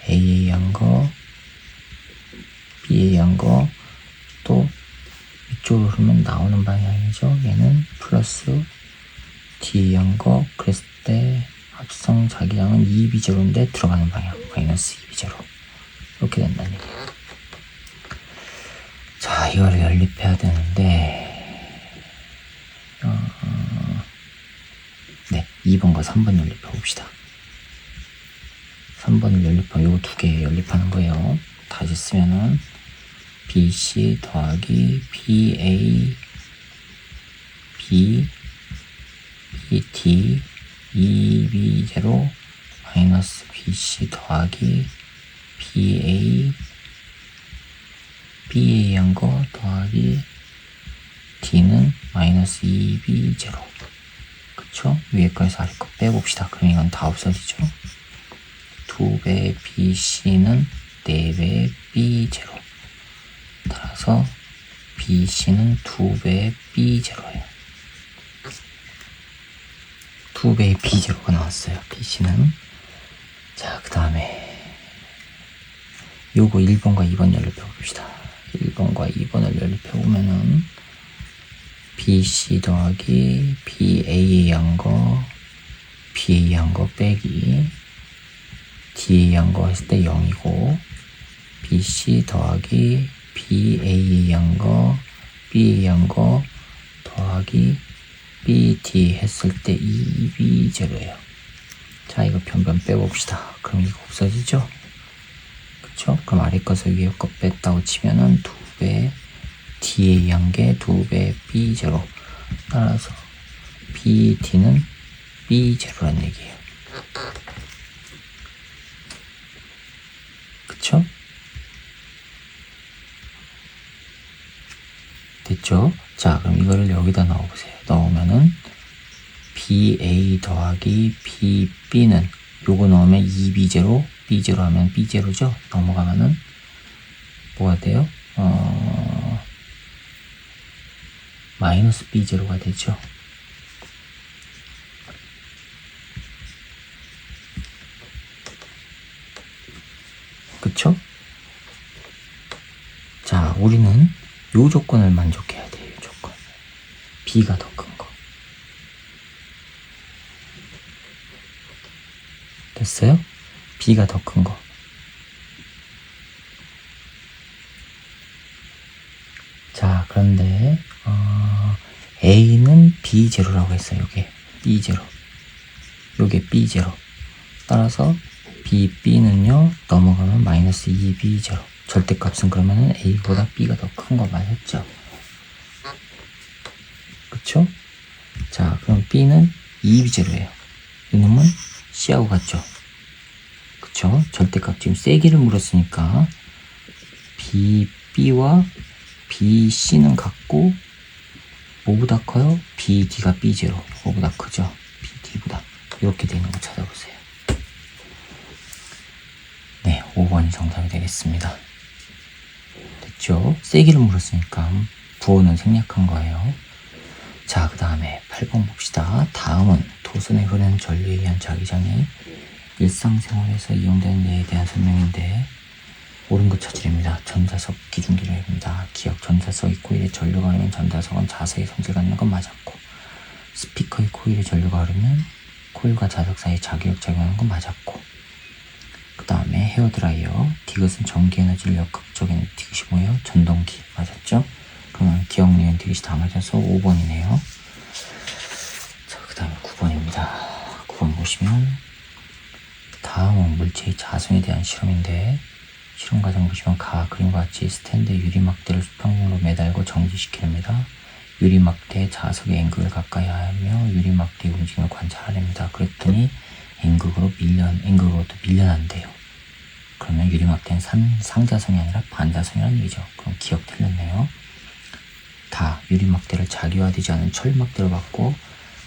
[SPEAKER 1] A에 의한 거, B에 의한 거, 또 이쪽으로 흐르면 나오는 방향이죠. 얘는 플러스 D에 의한 거. 그랬을 때 합성 자기장은 2B0인데 들어가는 방향 마이너스 2B0 이렇게 된다는 얘기예요. 자, 이거를 연립해야 되는데 네, 2번과 3번 연립해 봅시다. 3번을 연립하면 요거 두 개 연립하는 거예요. 다시 쓰면은 BC 더하기 BA BT 2B0 마이너스 BC 더하기 BA B에 의한 거 더하기 D는 마이너스 2B0. 그쵸? 위에 거에서 아래 거 빼봅시다. 그럼 이건 다 없어지죠. 2배 BC는 4배 B0. 따라서 BC는 2배 B0예요. 2배의 B0가 나왔어요. BC는. 자, 그 다음에 요거 1번과 2번 연립해 봅시다. 1번과 2번을 연립해 보면은 BC 더하기 BA에 의한 거, B에 의한 거 빼기 D에 의한 거 했을 때 0이고, BC 더하기 BA에 의한 거, B에 의한 거 더하기 BD 했을 때 2B0예요. 자, 이거 변변 빼봅시다. 그럼 이거 없어지죠? 그쵸? 그럼 아래 거서 위에 거 뺐다고 치면은 2배 D에 의한 게 2배 B0. 따라서 BD는 B0란 얘기예요. 그쵸? 됐죠? 자, 그럼 이거를 여기다 넣어보세요. 넣으면은 BA 더하기 BB는 요거 넣으면 2B0, B0 하면 B0죠? 넘어가면은 뭐가 돼요? 마이너스 B0가 되죠. 그쵸? 자, 우리는 요 조건을 만족해야 돼요. 요 조건. B가 더 큰 거. 됐어요? B가 더 큰 거. 자, 그런데 A는 B0라고 했어요. 요게 B0. 요게 B0. 따라서 B는요 넘어가면 마이너스 2B0. 절대값은 그러면은 A보다 B가 더 큰 거 맞았죠? 그쵸? 자, 그럼 B는 2B0예요. 이놈은 C하고 같죠? 그쵸? 절대값 지금 세기를 물었으니까 B와 BC는 같고 뭐보다 커요? BD가 B0. 뭐보다 크죠? BD보다. 이렇게 되는 거 찾아보세요. 네, 5번이 정답이 되겠습니다. 됐죠? 세기를 물었으니까 부호는 생략한 거예요. 자, 그 다음에 8번 봅시다. 다음은 도선에 흐르는 전류에 의한 자기장이 일상생활에서 이용되는 예에 대한 설명인데 옳은 것 찾으랍니다. 전자석 기준기록입니다. 기억 전자석이 코일에 전류가 흐르면 전자석은 자석의 성질 갖는 건 맞았고 스피커의 코일에 전류가 흐르면 코일과 자석 사이에 자기력 작용하는 건 맞았고 그 다음에 헤어드라이어 디귿은 전기에너지를 역학적 에너지 디귿이 뭐예요? 전동기 맞았죠? 그러면 기억, 니은, 디귿이 다 맞아서 5번이네요. 자, 그 다음에 9번입니다. 9번 보시면 다음은 물체의 자성에 대한 실험인데 실험 과정 보시면 그림과 같이 스탠드 유리막대를 수평으로 매달고 정지시키랍니다. 유리막대에 자석의 N극을 가까이 하며 유리막대의 움직임을 관찰하랍니다. 그랬더니 N극으로 밀려난대요. 그러면 유리막대는 상자성이 아니라 반자성이라는 얘기죠. 그럼 기억 틀렸네요. 유리막대를 자기화되지 않은 철막대로 바꿔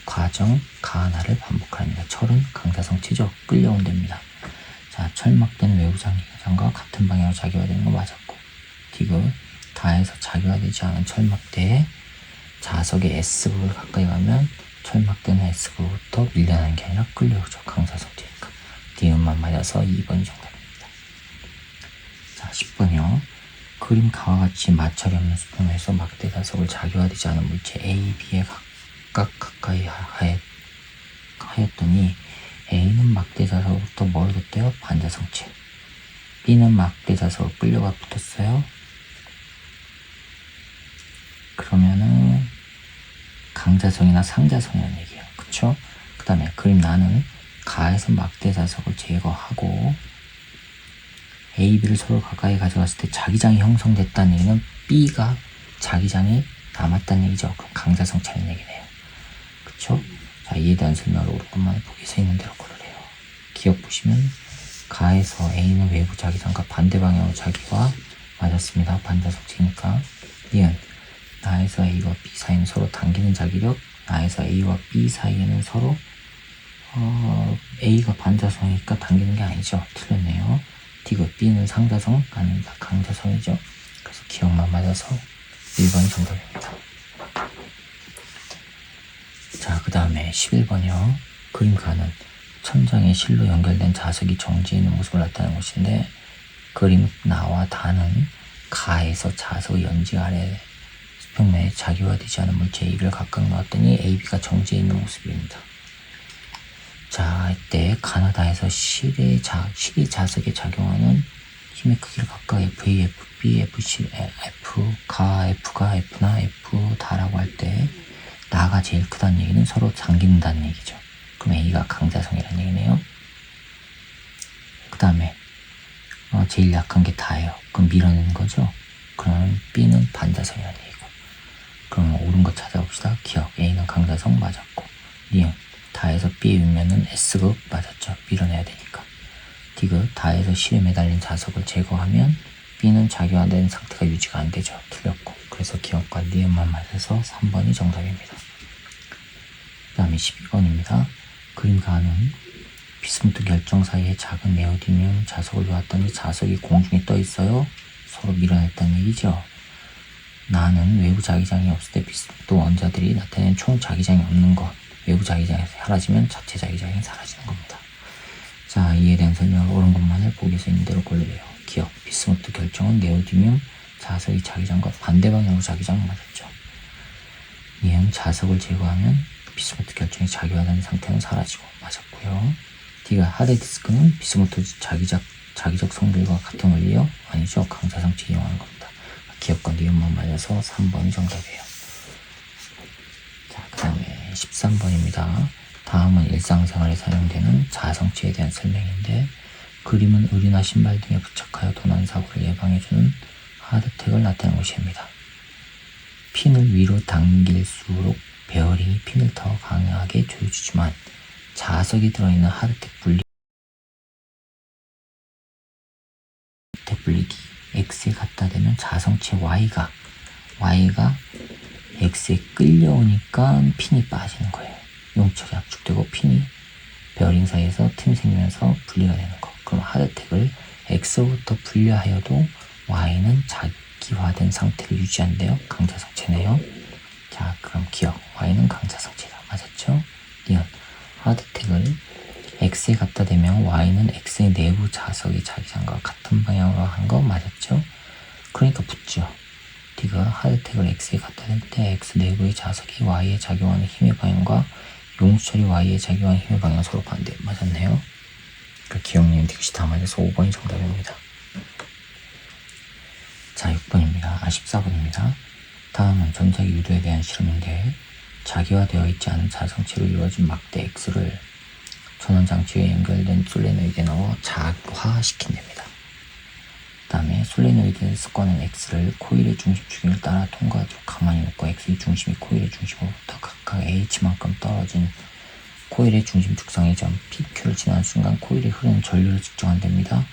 [SPEAKER 1] 과정 가하나를 반복합니다. 철은 강사성체죠. 끌려온답니다. 자, 철막대는 외부 장과 같은 방향으로 자기화되는 거 맞았고 디귿 다해서 자기화되지 않은 철막대에 자석의 S극을 가까이 가면 철막대는 S극부터 밀려나는 게 아니라 끌려오죠. 강사성체니까. 니은만 맞아서 2번이 정답입니다. 자, 10번이요. 그림 가와 같이 마찰이 없는 수평에서 막대 자석을 자기화되지 않은 물체 A, B에 각각 가까이 하였더니 A는 막대 자석으로부터 멀어졌대요. 반자성체. B는 막대 자석으로 끌려가 붙었어요. 그러면은 강자성이나 상자성이라는 얘기예요. 그쵸? 그 다음에 그림 나는 가에서 막대 자석을 제거하고 A, B를 서로 가까이 가져갔을 때 자기장이 형성됐다는 얘기는 B가 자기장이 남았다는 얘기죠. 그럼 강자성체라는 얘기네요. 그쵸? 자, 이에 대한 설명을 옳은 것만 보기 서 있는 대로 고르래요. 기억 보시면 가에서 A는 외부 자기장과 반대 방향으로 자기와 맞았습니다. 반자성체니까. 니은 나에서 A와 B 사이는 서로 당기는 자기력, 나에서 A와 B 사이에는 서로 A가 반자성이니까 당기는 게 아니죠. 틀렸네요. 디귿 B는 상자성 아닙니다. 강자성이죠. 그래서 기억만 맞아서 1번이 정답입니다. 자, 그 다음에 11번이요. 그림 가는 천장에 실로 연결된 자석이 정지해 있는 모습을 나타내는 것인데 그림 나와 다는 가에서 자석 연지 아래 수평면에 자기화되지 않은 물체 A를 각각 넣었더니 AB가 정지해 있는 모습입니다. 자, 이때 가나다에서 실의 자석에 작용하는 힘의 크기를 각각 FA, FB, FC, F가 F나 F 다라고 할 때 나가 제일 크다는 얘기는 서로 당긴다는 얘기죠. 그럼 A가 강자성이라는 얘기네요. 그 다음에 제일 약한 게 다예요. 그럼 밀어내는 거죠. 그럼 B는 반자성이라는 얘기고. 그럼 옳은 거 찾아봅시다. 기억 A는 강자성 맞았고 니은 다에서 B의 윗면은 S극 맞았죠. 밀어내야 되니까. 디귿 다에서 실에 매달린 자석을 제거하면 B는 자기화된 상태가 유지가 안 되죠. 틀렸고. 그래서 기억과 니은만 맞아서 3번이 정답입니다. 그 다음에 12번입니다. 그림 가는 비스무트 결정 사이에 작은 네오디듐 자석을 놓았더니 자석이 공중에 떠 있어요. 서로 밀어냈다는 얘기죠. 나는 외부 자기장이 없을 때 비스무트 원자들이 나타내는 총 자기장이 없는 것. 외부 자기장이 사라지면 자체 자기장이 사라지는 겁니다. 자, 이에 대한 설명을 옳은 것만을 보기에서 있는 대로 고르래요. 기억, 비스무트 결정은 네오디뮴 자석이 자기장과 반대 방향으로 자기장 맞았죠. 이은 자석을 제거하면 비스무트 결정이 자기화된 상태는 사라지고 맞았고요. D가 하드디스크는 비스무트 자기적 성질과 같은 원리요? 아니죠. 강자성체 이용하는 겁니다. 기억과 니은만 맞아서 3번이 정답이에요. 자, 그 다음에 13번입니다. 다음은 일상생활에 사용되는 자성체에 대한 설명인데, 그림은 의류나 신발 등에 부착하여 도난 사고를 예방해주는 하드텍을 나타내는 것입니다. 핀을 위로 당길수록 베어링이 핀을 더 강하게 조여주지만 자석이 들어있는 하드텍 분리기 X에 갖다 대면 자성체 Y가 X에 끌려오니까 핀이 빠지는 거예요. 용철이 압축되고 핀이 베어링 사이에서 틈이 생기면서 분리가 되는 거. 그럼 하드텍을 X로부터 분리하여도 Y는 자기화된 상태를 유지한대요. 강자성체네요. 자, 그럼 기억. Y는 강자성체다. 맞았죠? 니은 하드텍을 X에 갖다 대면 Y는 X의 내부 자석의 자기장과 같은 방향으로 하는 거 맞았죠? 그러니까 붙죠. D가 하드텍을 X에 갖다 댈 때 X 내부의 자석이 Y에 작용하는 힘의 방향과 용수철이 Y에 작용하는 힘의 방향 서로 반대. 맞았네요. 그러니까 기억니은 디귿이 다 맞아서 5번이 정답입니다. 자, 6번입니다. 14번입니다. 다음은 전자기 유도에 대한 실험인데, 자기화되어 있지 않은 자성체로 이루어진 막대 X를 전원장치에 연결된 솔레노이드에 넣어 자화시킨답니다. 그 다음에 솔레노이드의 습관은 X를 코일의 중심 주기를 따라 통과하도록 가만히 놓고 X의 중심이 코일의 중심으로부터 각각 H만큼 떨어진 코일의 중심 축성의 점 PQ를 지나는 순간 코일에 흐르는 전류를 측정한답니다.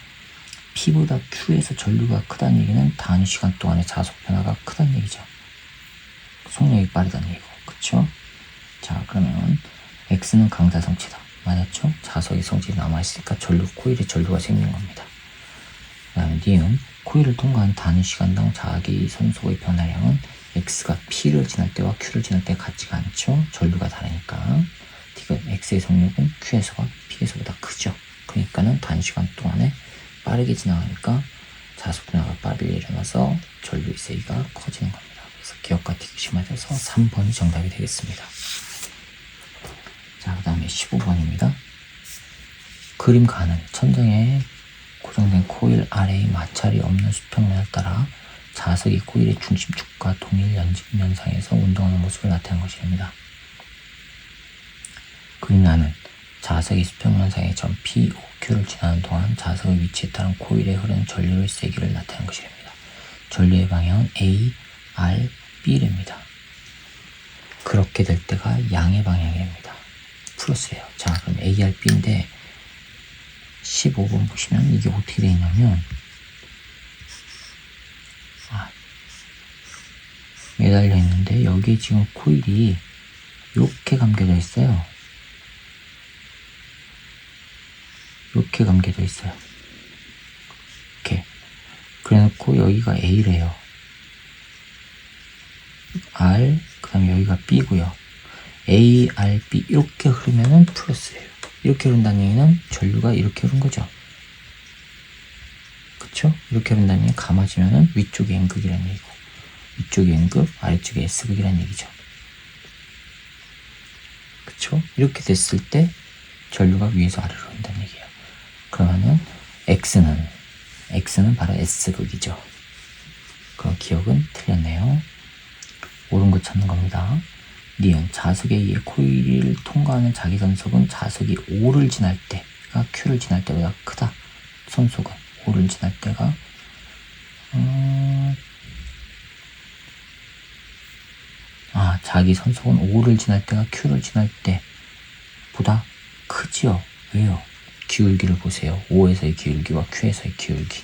[SPEAKER 1] P보다 Q에서 전류가 크다는 얘기는 단위 시간 동안의 자속 변화가 크다는 얘기죠. 속력이 빠르다는 얘기고, 그쵸? 자, 그러면 X는 강자성체다. 맞았죠? 자석의 성질이 남아있으니까 코일에 전류가 생기는 겁니다. 그 다음에 니은 코일을 통과한 단위 시간당 자기 선속의 변화량은 X가 P를 지날 때와 Q를 지날 때 같지가 않죠? 전류가 다르니까. 디귿 X의 속력은 Q에서가 P에서보다 크죠? 그러니까는 단위 시간 동안에 빠르게 지나가니까 자속 변화가 빠르게 일어나서 전류의 세기가 커지는 겁니다. 그래서 기억과 디귿이 맞아서 3번이 정답이 되겠습니다. 자, 그 다음에 15번입니다. 그림 가는 천장에 고정된 코일 아래의 마찰이 없는 수평면을 따라 자석이 코일의 중심축과 동일 연직면상에서 운동하는 모습을 나타낸 것입니다. 그림 안은 자석이 수평면상의 점 P, O, Q를 지나는 동안 자석의 위치에 따른 코일에 흐르는 전류의 세기를 나타낸 것입니다. 전류의 방향은 A, R, B랍니다. 그렇게 될 때가 양의 방향입니다. 플러스예요. 자, 그럼 ARB인데 15번 보시면 이게 어떻게 되어 있냐면 매달려 있는데 여기에 지금 코일이 이렇게 감겨져 있어요. 이렇게 감겨져 있어요. 이렇게. 그래놓고 여기가 A래요. R, 그 다음에 여기가 B고요. A, R, B 이렇게 흐르면은 플러스예요. 이렇게 흐른다는 얘기는 전류가 이렇게 흐른 거죠. 그쵸? 이렇게 흐른다는 얘기는 감아지면은 위쪽이 N극이라는 얘기고, 위쪽이 N극, 아래쪽이 S극이라는 얘기죠. 그쵸? 이렇게 됐을 때 전류가 위에서 아래로 흐른다는 얘기예요. 그러면은 X는 바로 S극이죠. 그럼 기억은 틀렸네요. 옳은 거 찾는 겁니다. 니은 자석에 의해 코일을 통과하는 자기 선속은 자석이 O를 지날 때가 Q를 지날 때보다 크다. 선속은 O를 지날 때가 자기 선속은 O를 지날 때가 Q를 지날 때보다 크지요. 왜요? 기울기를 보세요. O에서의 기울기와 Q에서의 기울기.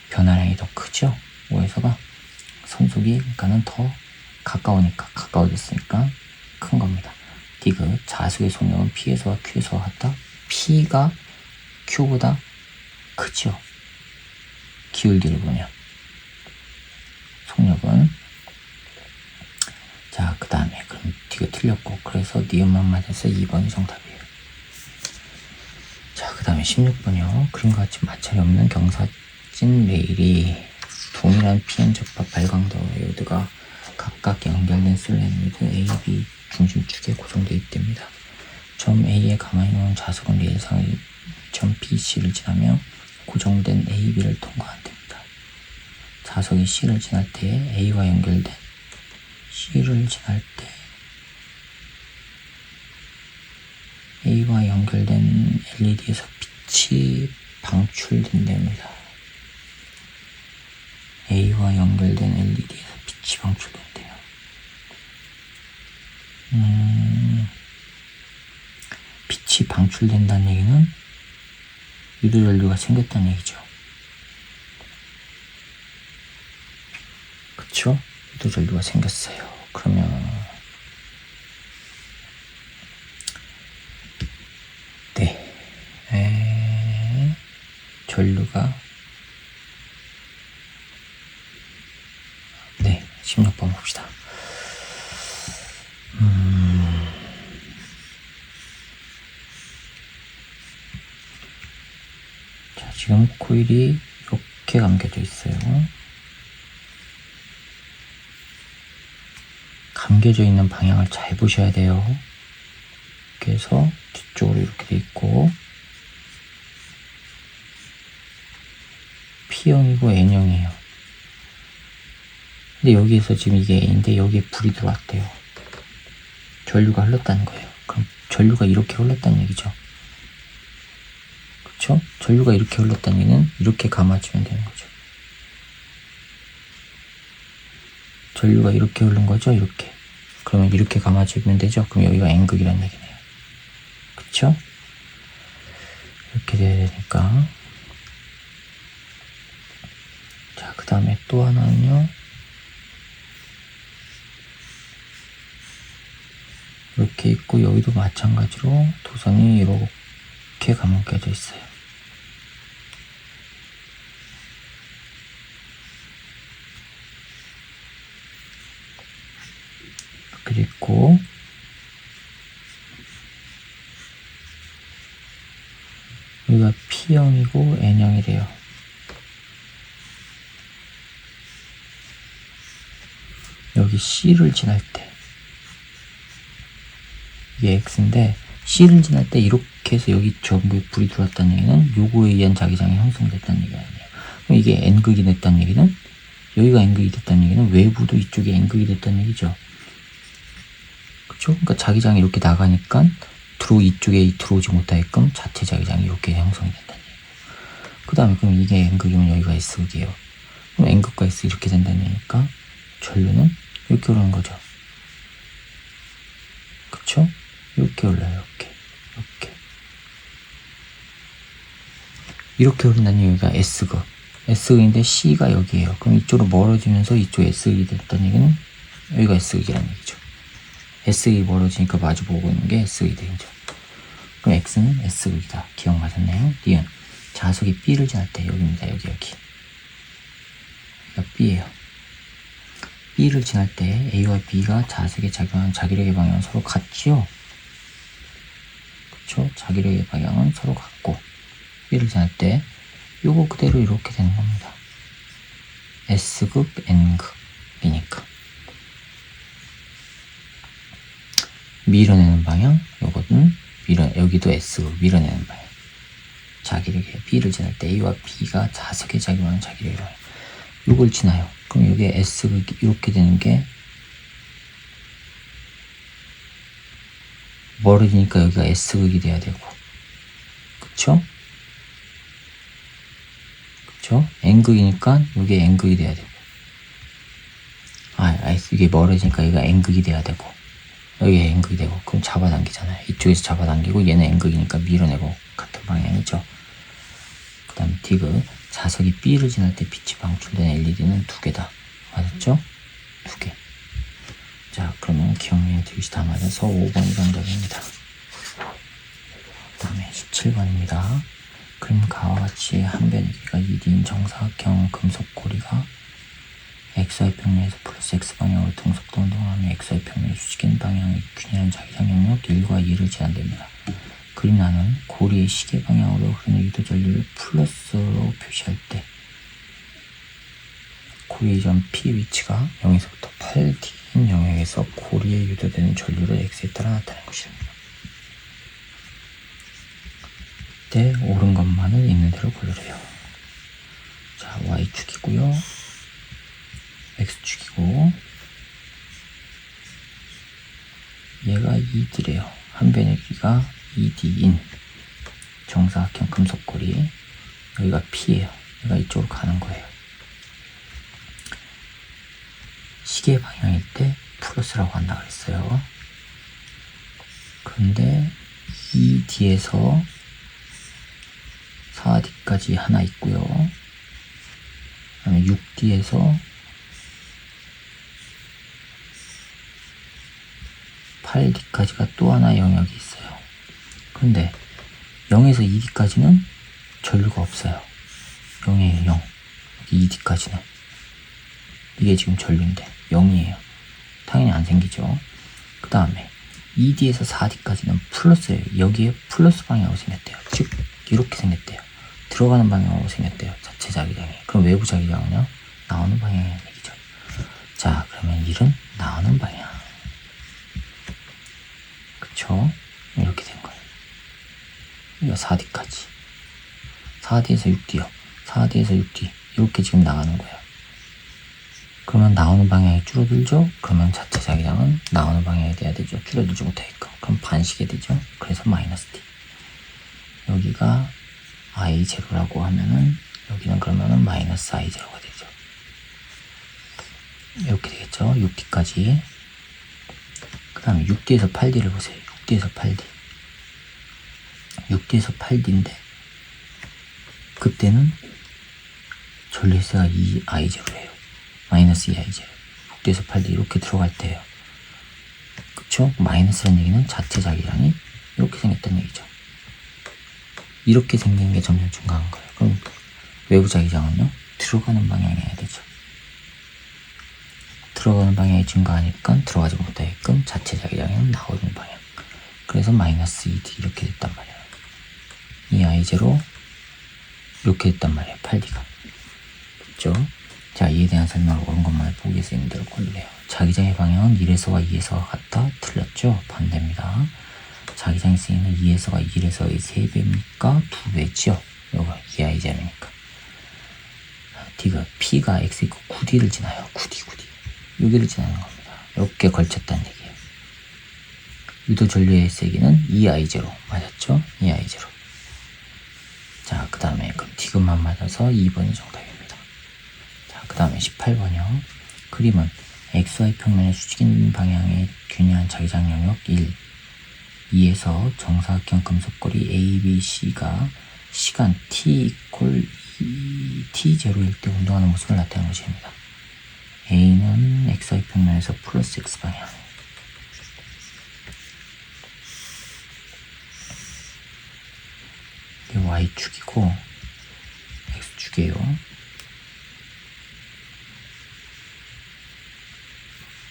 [SPEAKER 1] 변화량이 더 크죠? O에서가 선속이 그러니까는 더 가까워졌으니까 큰 겁니다. 디귿 자석의 속력은 P에서와 Q에서와 같다. P가 Q보다 크죠. 기울기를 보면 17번. 자, 그 다음에 그럼 D가 틀렸고, 그래서 니은만 맞아서 2번이 정답이에요. 자, 그 다음에 16번이요. 그림과 같이 마찰이 없는 경사진 레일이 동일한 PN 접합 발광도요드가 각각 연결된 솔레노이드 A, B 중심축에 고정되어 있답니다. 점 A에 가만히 놓은 자석은 레일상의 점 B, C를 지나며 고정된 A, B를 통과한답니다. 자석이 C를 지날 때 A와 연결된 C를 지날 때 A와 연결된 LED에서 빛이 방출된답니다. A와 연결된 LED에서 빛이 방출된대요. 빛이 방출된다는 얘기는 유도전류가 생겼다는 얘기죠. 그쵸? 유도전류가 생겼어요. 그러면 전류가 16번 봅시다. 자, 지금 코일이 이렇게 감겨져 있어요. 감겨져 있는 방향을 잘 보셔야 돼요. 이렇게 해서 뒤쪽으로 이렇게 돼 있고 P형이고 N형이에요. 근데 여기에서 지금 이게 A인데 여기에 불이 들어왔대요. 전류가 흘렀다는 거예요. 그럼 전류가 이렇게 흘렀다는 얘기죠. 그쵸? 전류가 이렇게 흘렀다는 얘기는 이렇게 감아주면 되는 거죠. 전류가 이렇게 흐른 거죠. 이렇게. 그러면 이렇게 감아주면 되죠. 그럼 여기가 N극이라는 얘기네요. 그쵸? 이렇게 돼야 되니까. 자, 그 다음에 또 하나는요. 이렇게 있고 여기도 마찬가지로 도선이 이렇게 감겨져 있어요. 이렇게 있고 여기가 P형이고 N형이래요. 여기 C를 지날 때 이게 X인데 C를 지날 때 이렇게 해서 여기 전부에 불이 들어왔다는 얘기는 요거에 의한 자기장이 형성됐다는 얘기가 아니에요. 그럼 이게 N극이 됐다는 얘기는 여기가 N극이 됐다는 얘기는 외부도 이쪽에 N극이 됐다는 얘기죠. 그쵸? 그러니까 자기장이 이렇게 나가니까 이쪽에 들어오지 못하게끔 자체 자기장이 이렇게 형성이 된다는 얘기고. 그 다음에 그럼 이게 N극이면 여기가 S극이에요. 그럼 N극과 S 이렇게 된다는 얘기니까 전류는 이렇게 오르는 거죠. 그쵸? 이렇게 올라요. 이렇게 흐른다는 여기가 S극. S극인데 C가 여기에요. 그럼 이쪽으로 멀어지면서 이쪽 S극이 됐다는 얘기는 여기가 S극이라는 얘기죠. S극이 멀어지니까 마주보고 있는 게 S극이 되죠. 그럼 X는 S극이다. 기억 맞았네요. 니은 자석이 B를 지날 때 여기입니다. 여기. 여기가 B예요. B를 지날 때 A와 B가 자석에 작용하는 자기력의 방향은 서로 같지요? 그쵸? 자기력의 방향은 서로 같고 B를 지날 때 요거 그대로 이렇게 되는 겁니다. S극, N극이니까 밀어내는 방향, 요거는 여기도 S극, 밀어내는 방향. 자기력의 B를 지날 때 A와 B가 자석에 작용하는 자기력의 방향. 요걸 지나요. 그럼 여기에 S극이 이렇게 되는 게 멀어지니까 여기가 S극이 돼야 되고 그쵸? N극이니까 여기에 N극이 돼야 되고 이게 멀어지니까 여기가 N극이 돼야 되고 여기에 N극이 되고 그럼 잡아당기잖아요. 이쪽에서 잡아당기고 얘는 N극이니까 밀어내고 같은 방향이죠. 그 다음에 D극 자석이 B를 지날 때 빛이 방출된 LED는 2개다. 맞았죠? 2개. 자, 그러면 기억력이 되게 다 맞아서 5번이 정답입니다. 그 다음에 17번입니다. 그림 가와 같이 한 변의 길이가 2D인 정사각형 금속 고리가 XY 평면에서 플러스 X 방향으로 등속도 운동을 하면 XY 평면의 수직인 방향의 균일한 자기장 영역 1과 2를 제한됩니다. 그림 나는 고리의 시계 방향으로 흐르는 유도 전류를 플러스로 표시할 때 고리의 점 P의 위치가 0에서부터 8D인 영역에서 고리에 유도되는 전류를 X에 따라 나타낸 것입니다. 이때 옳은 것만을 있는 대로 고르래요. 자, Y축이고요. X축이고 얘가 2D래요. 한 변의 길이가 2D인 정사각형 금속고리, 여기가 P예요. 얘가 이쪽으로 가는 거예요. 시계 방향일 때 플러스라고 한다 그랬어요. 그런데 2D에서 4D까지 하나 있고요. 그 다음에 6D에서 8D까지가 또 하나 영역이 있어요. 근데 0에서 2D까지는 전류가 없어요. 0이에요, 0. 여기 2D까지는. 이게 지금 전류인데 0이에요. 당연히 안 생기죠. 그 다음에 2D에서 4D까지는 플러스예요. 여기에 플러스 방향으로 생겼대요. 즉 이렇게 생겼대요. 들어가는 방향으로 생겼대요. 자체 자기장이. 그럼 외부 자기장은요? 나오는 방향이라는 얘기죠. 자, 그러면 1은 나오는 방향. 그쵸? 이렇게 된 거예요. 이거 4D까지. 4D에서 6D요. 4D에서 6D. 이렇게 지금 나가는 거예요. 그러면 나오는 방향이 줄어들죠? 그러면 자체 자기장은 나오는 방향이 돼야 되죠. 줄어들지 못하니까. 그럼 반시계 되죠? 그래서 마이너스 D. 여기가 I0라고 하면은 여기는 그러면은 마이너스 I0가 되죠. 이렇게 되겠죠. 6D까지. 그 다음에 6D에서 8D를 보세요. 6D에서 8D. 6D에서 8D인데 그때는 전류세가 2I0예요. 마이너스 2I0. 6D에서 8D 이렇게 들어갈 때예요. 그쵸? 마이너스라는 얘기는 자체 자기장이 이렇게 생겼다는 얘기죠. 이렇게 생긴 게 점점 증가한 거예요. 그럼 외부 자기장은요? 들어가는 방향이 해야 되죠. 들어가는 방향이 증가하니까 들어가지 못하게끔 자체 자기장은 나오는 방향. 그래서 마이너스 2D 이렇게 됐단 말이에요. 이 I0 이렇게 됐단 말이에요. 8D가. 그렇죠? 자, 이에 대한 설명을 옳은 것만을 보기 위해서 있는 대로 고르래요. 자기장의 방향은 1에서와 2에서와 같다? 틀렸죠? 반대입니다. 자기장이 쓰이는 2에서가 1에서의 3배입니까? 2배죠? 요거 2I0이니까. P가 X 있고 9D를 지나요. 9D. 여기를 지나는 겁니다. 이렇게 걸쳤다는 얘기예요. 유도 전류의 세기는 2I0. 맞았죠? 2I0. 자, 그 다음에 그럼 디귿만 맞아서 2번이 정답입니다. 자, 그 다음에 18번이요. 그림은 XY 평면의 수직인 방향의 균일한 자기장 영역 1, 2에서 정사각형 금속고리 ABC가 시간 t t0일 때 운동하는 모습을 나타내는 것입니다. A는 XY 평면에서 플러스 X 방향, 이게 Y축이고 X축이에요.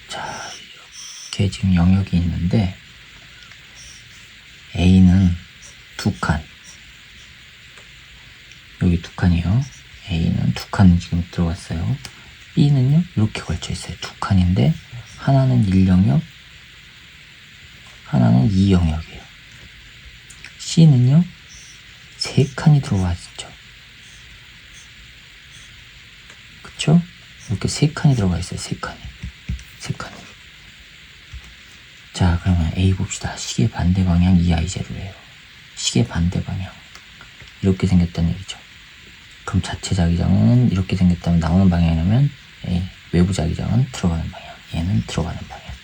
[SPEAKER 1] 자, 이렇게 지금 영역이 있는데 A는 두 칸, 여기 두 칸이에요. A는 두 칸 지금 들어갔어요. B는요 이렇게 걸쳐 있어요. 두 칸인데 하나는 1영역, 하나는 2영역이에요. C는요 세 칸이 들어와 있죠. 그쵸? 이렇게 세 칸이 들어가 있어요. 세 칸이. 자, 그러면 A 봅시다. 시계 반대 방향 2I0래요. 시계 반대 방향 이렇게 생겼다는 얘기죠. 그럼 자체 자기장은 이렇게 생겼다면 나오는 방향이라면 A, 외부 자기장은 들어가는 방향, 얘는 들어가는 방향.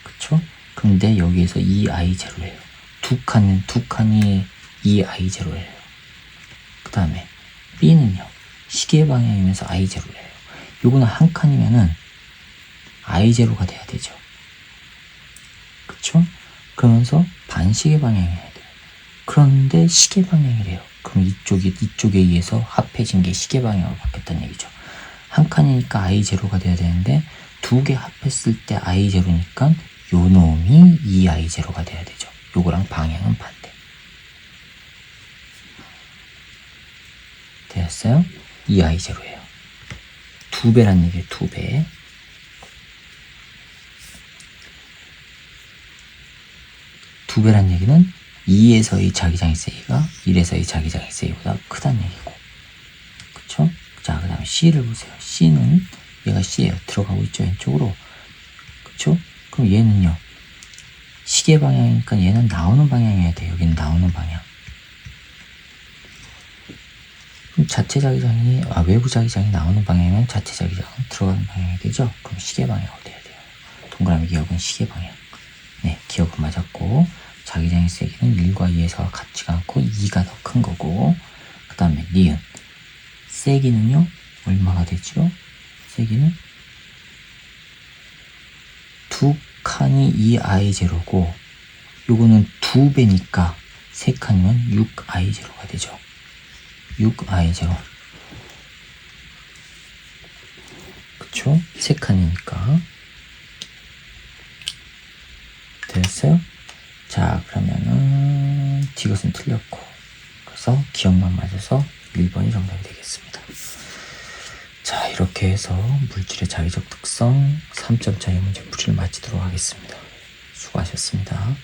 [SPEAKER 1] 그쵸? 근데 여기에서 2I0예요. 두 칸이 2I0예요. 그 다음에 B는요 시계 방향이면서 I0예요. 요거는 한 칸이면은 I0가 돼야 되죠. 그쵸? 그러면서 반시계 방향이 해야 돼요. 그런데 시계 방향이래요. 그럼 이쪽에 의해서 합해진 게 시계 방향으로 바뀌었다는 얘기죠. 한 칸이니까 I0가 돼야 되는데 두 개 합했을 때 I0니까 요 놈이 2I0가 돼야 되죠. 요거랑 방향은 반대. 되었어요? 2I0예요. 두 배란 얘기예요. 두 배. 두 배란 얘기는 2에서의 자기장의 세기가 1에서의 자기장의 세기보다 크다는 얘기고. 그쵸? 자, 그 다음에 C를 보세요. C는 얘가 C예요. 들어가고 있죠. 왼쪽으로. 그쵸? 그럼 얘는요. 시계 방향이니까 얘는 나오는 방향이어야 돼. 여기는 나오는 방향. 그럼 자체 자기장이, 외부 자기장이 나오는 방향이면 자체 자기장은 들어가는 방향이 되죠? 그럼 시계 방향으로 돼야 돼요. 동그라미 기억은 시계 방향. 네, 기억은 맞았고, 자기장의 세기는 1과 2에서 같지가 않고 2가 더 큰 거고, 그 다음에 니은. 세기는요, 얼마가 되죠? 세기는 두 칸이 2I0고, 요거는 두 배니까 세 칸이면 6I0가 되죠. 6I0. 그쵸? 세 칸이니까. 됐어요? 자, 그러면은 D것은 틀렸고, 그래서 기억만 맞아서 1번이 정답이 되겠습니다. 자, 이렇게 해서 물질의 자기적 특성 3점 차이 문제 풀이를 마치도록 하겠습니다. 수고하셨습니다.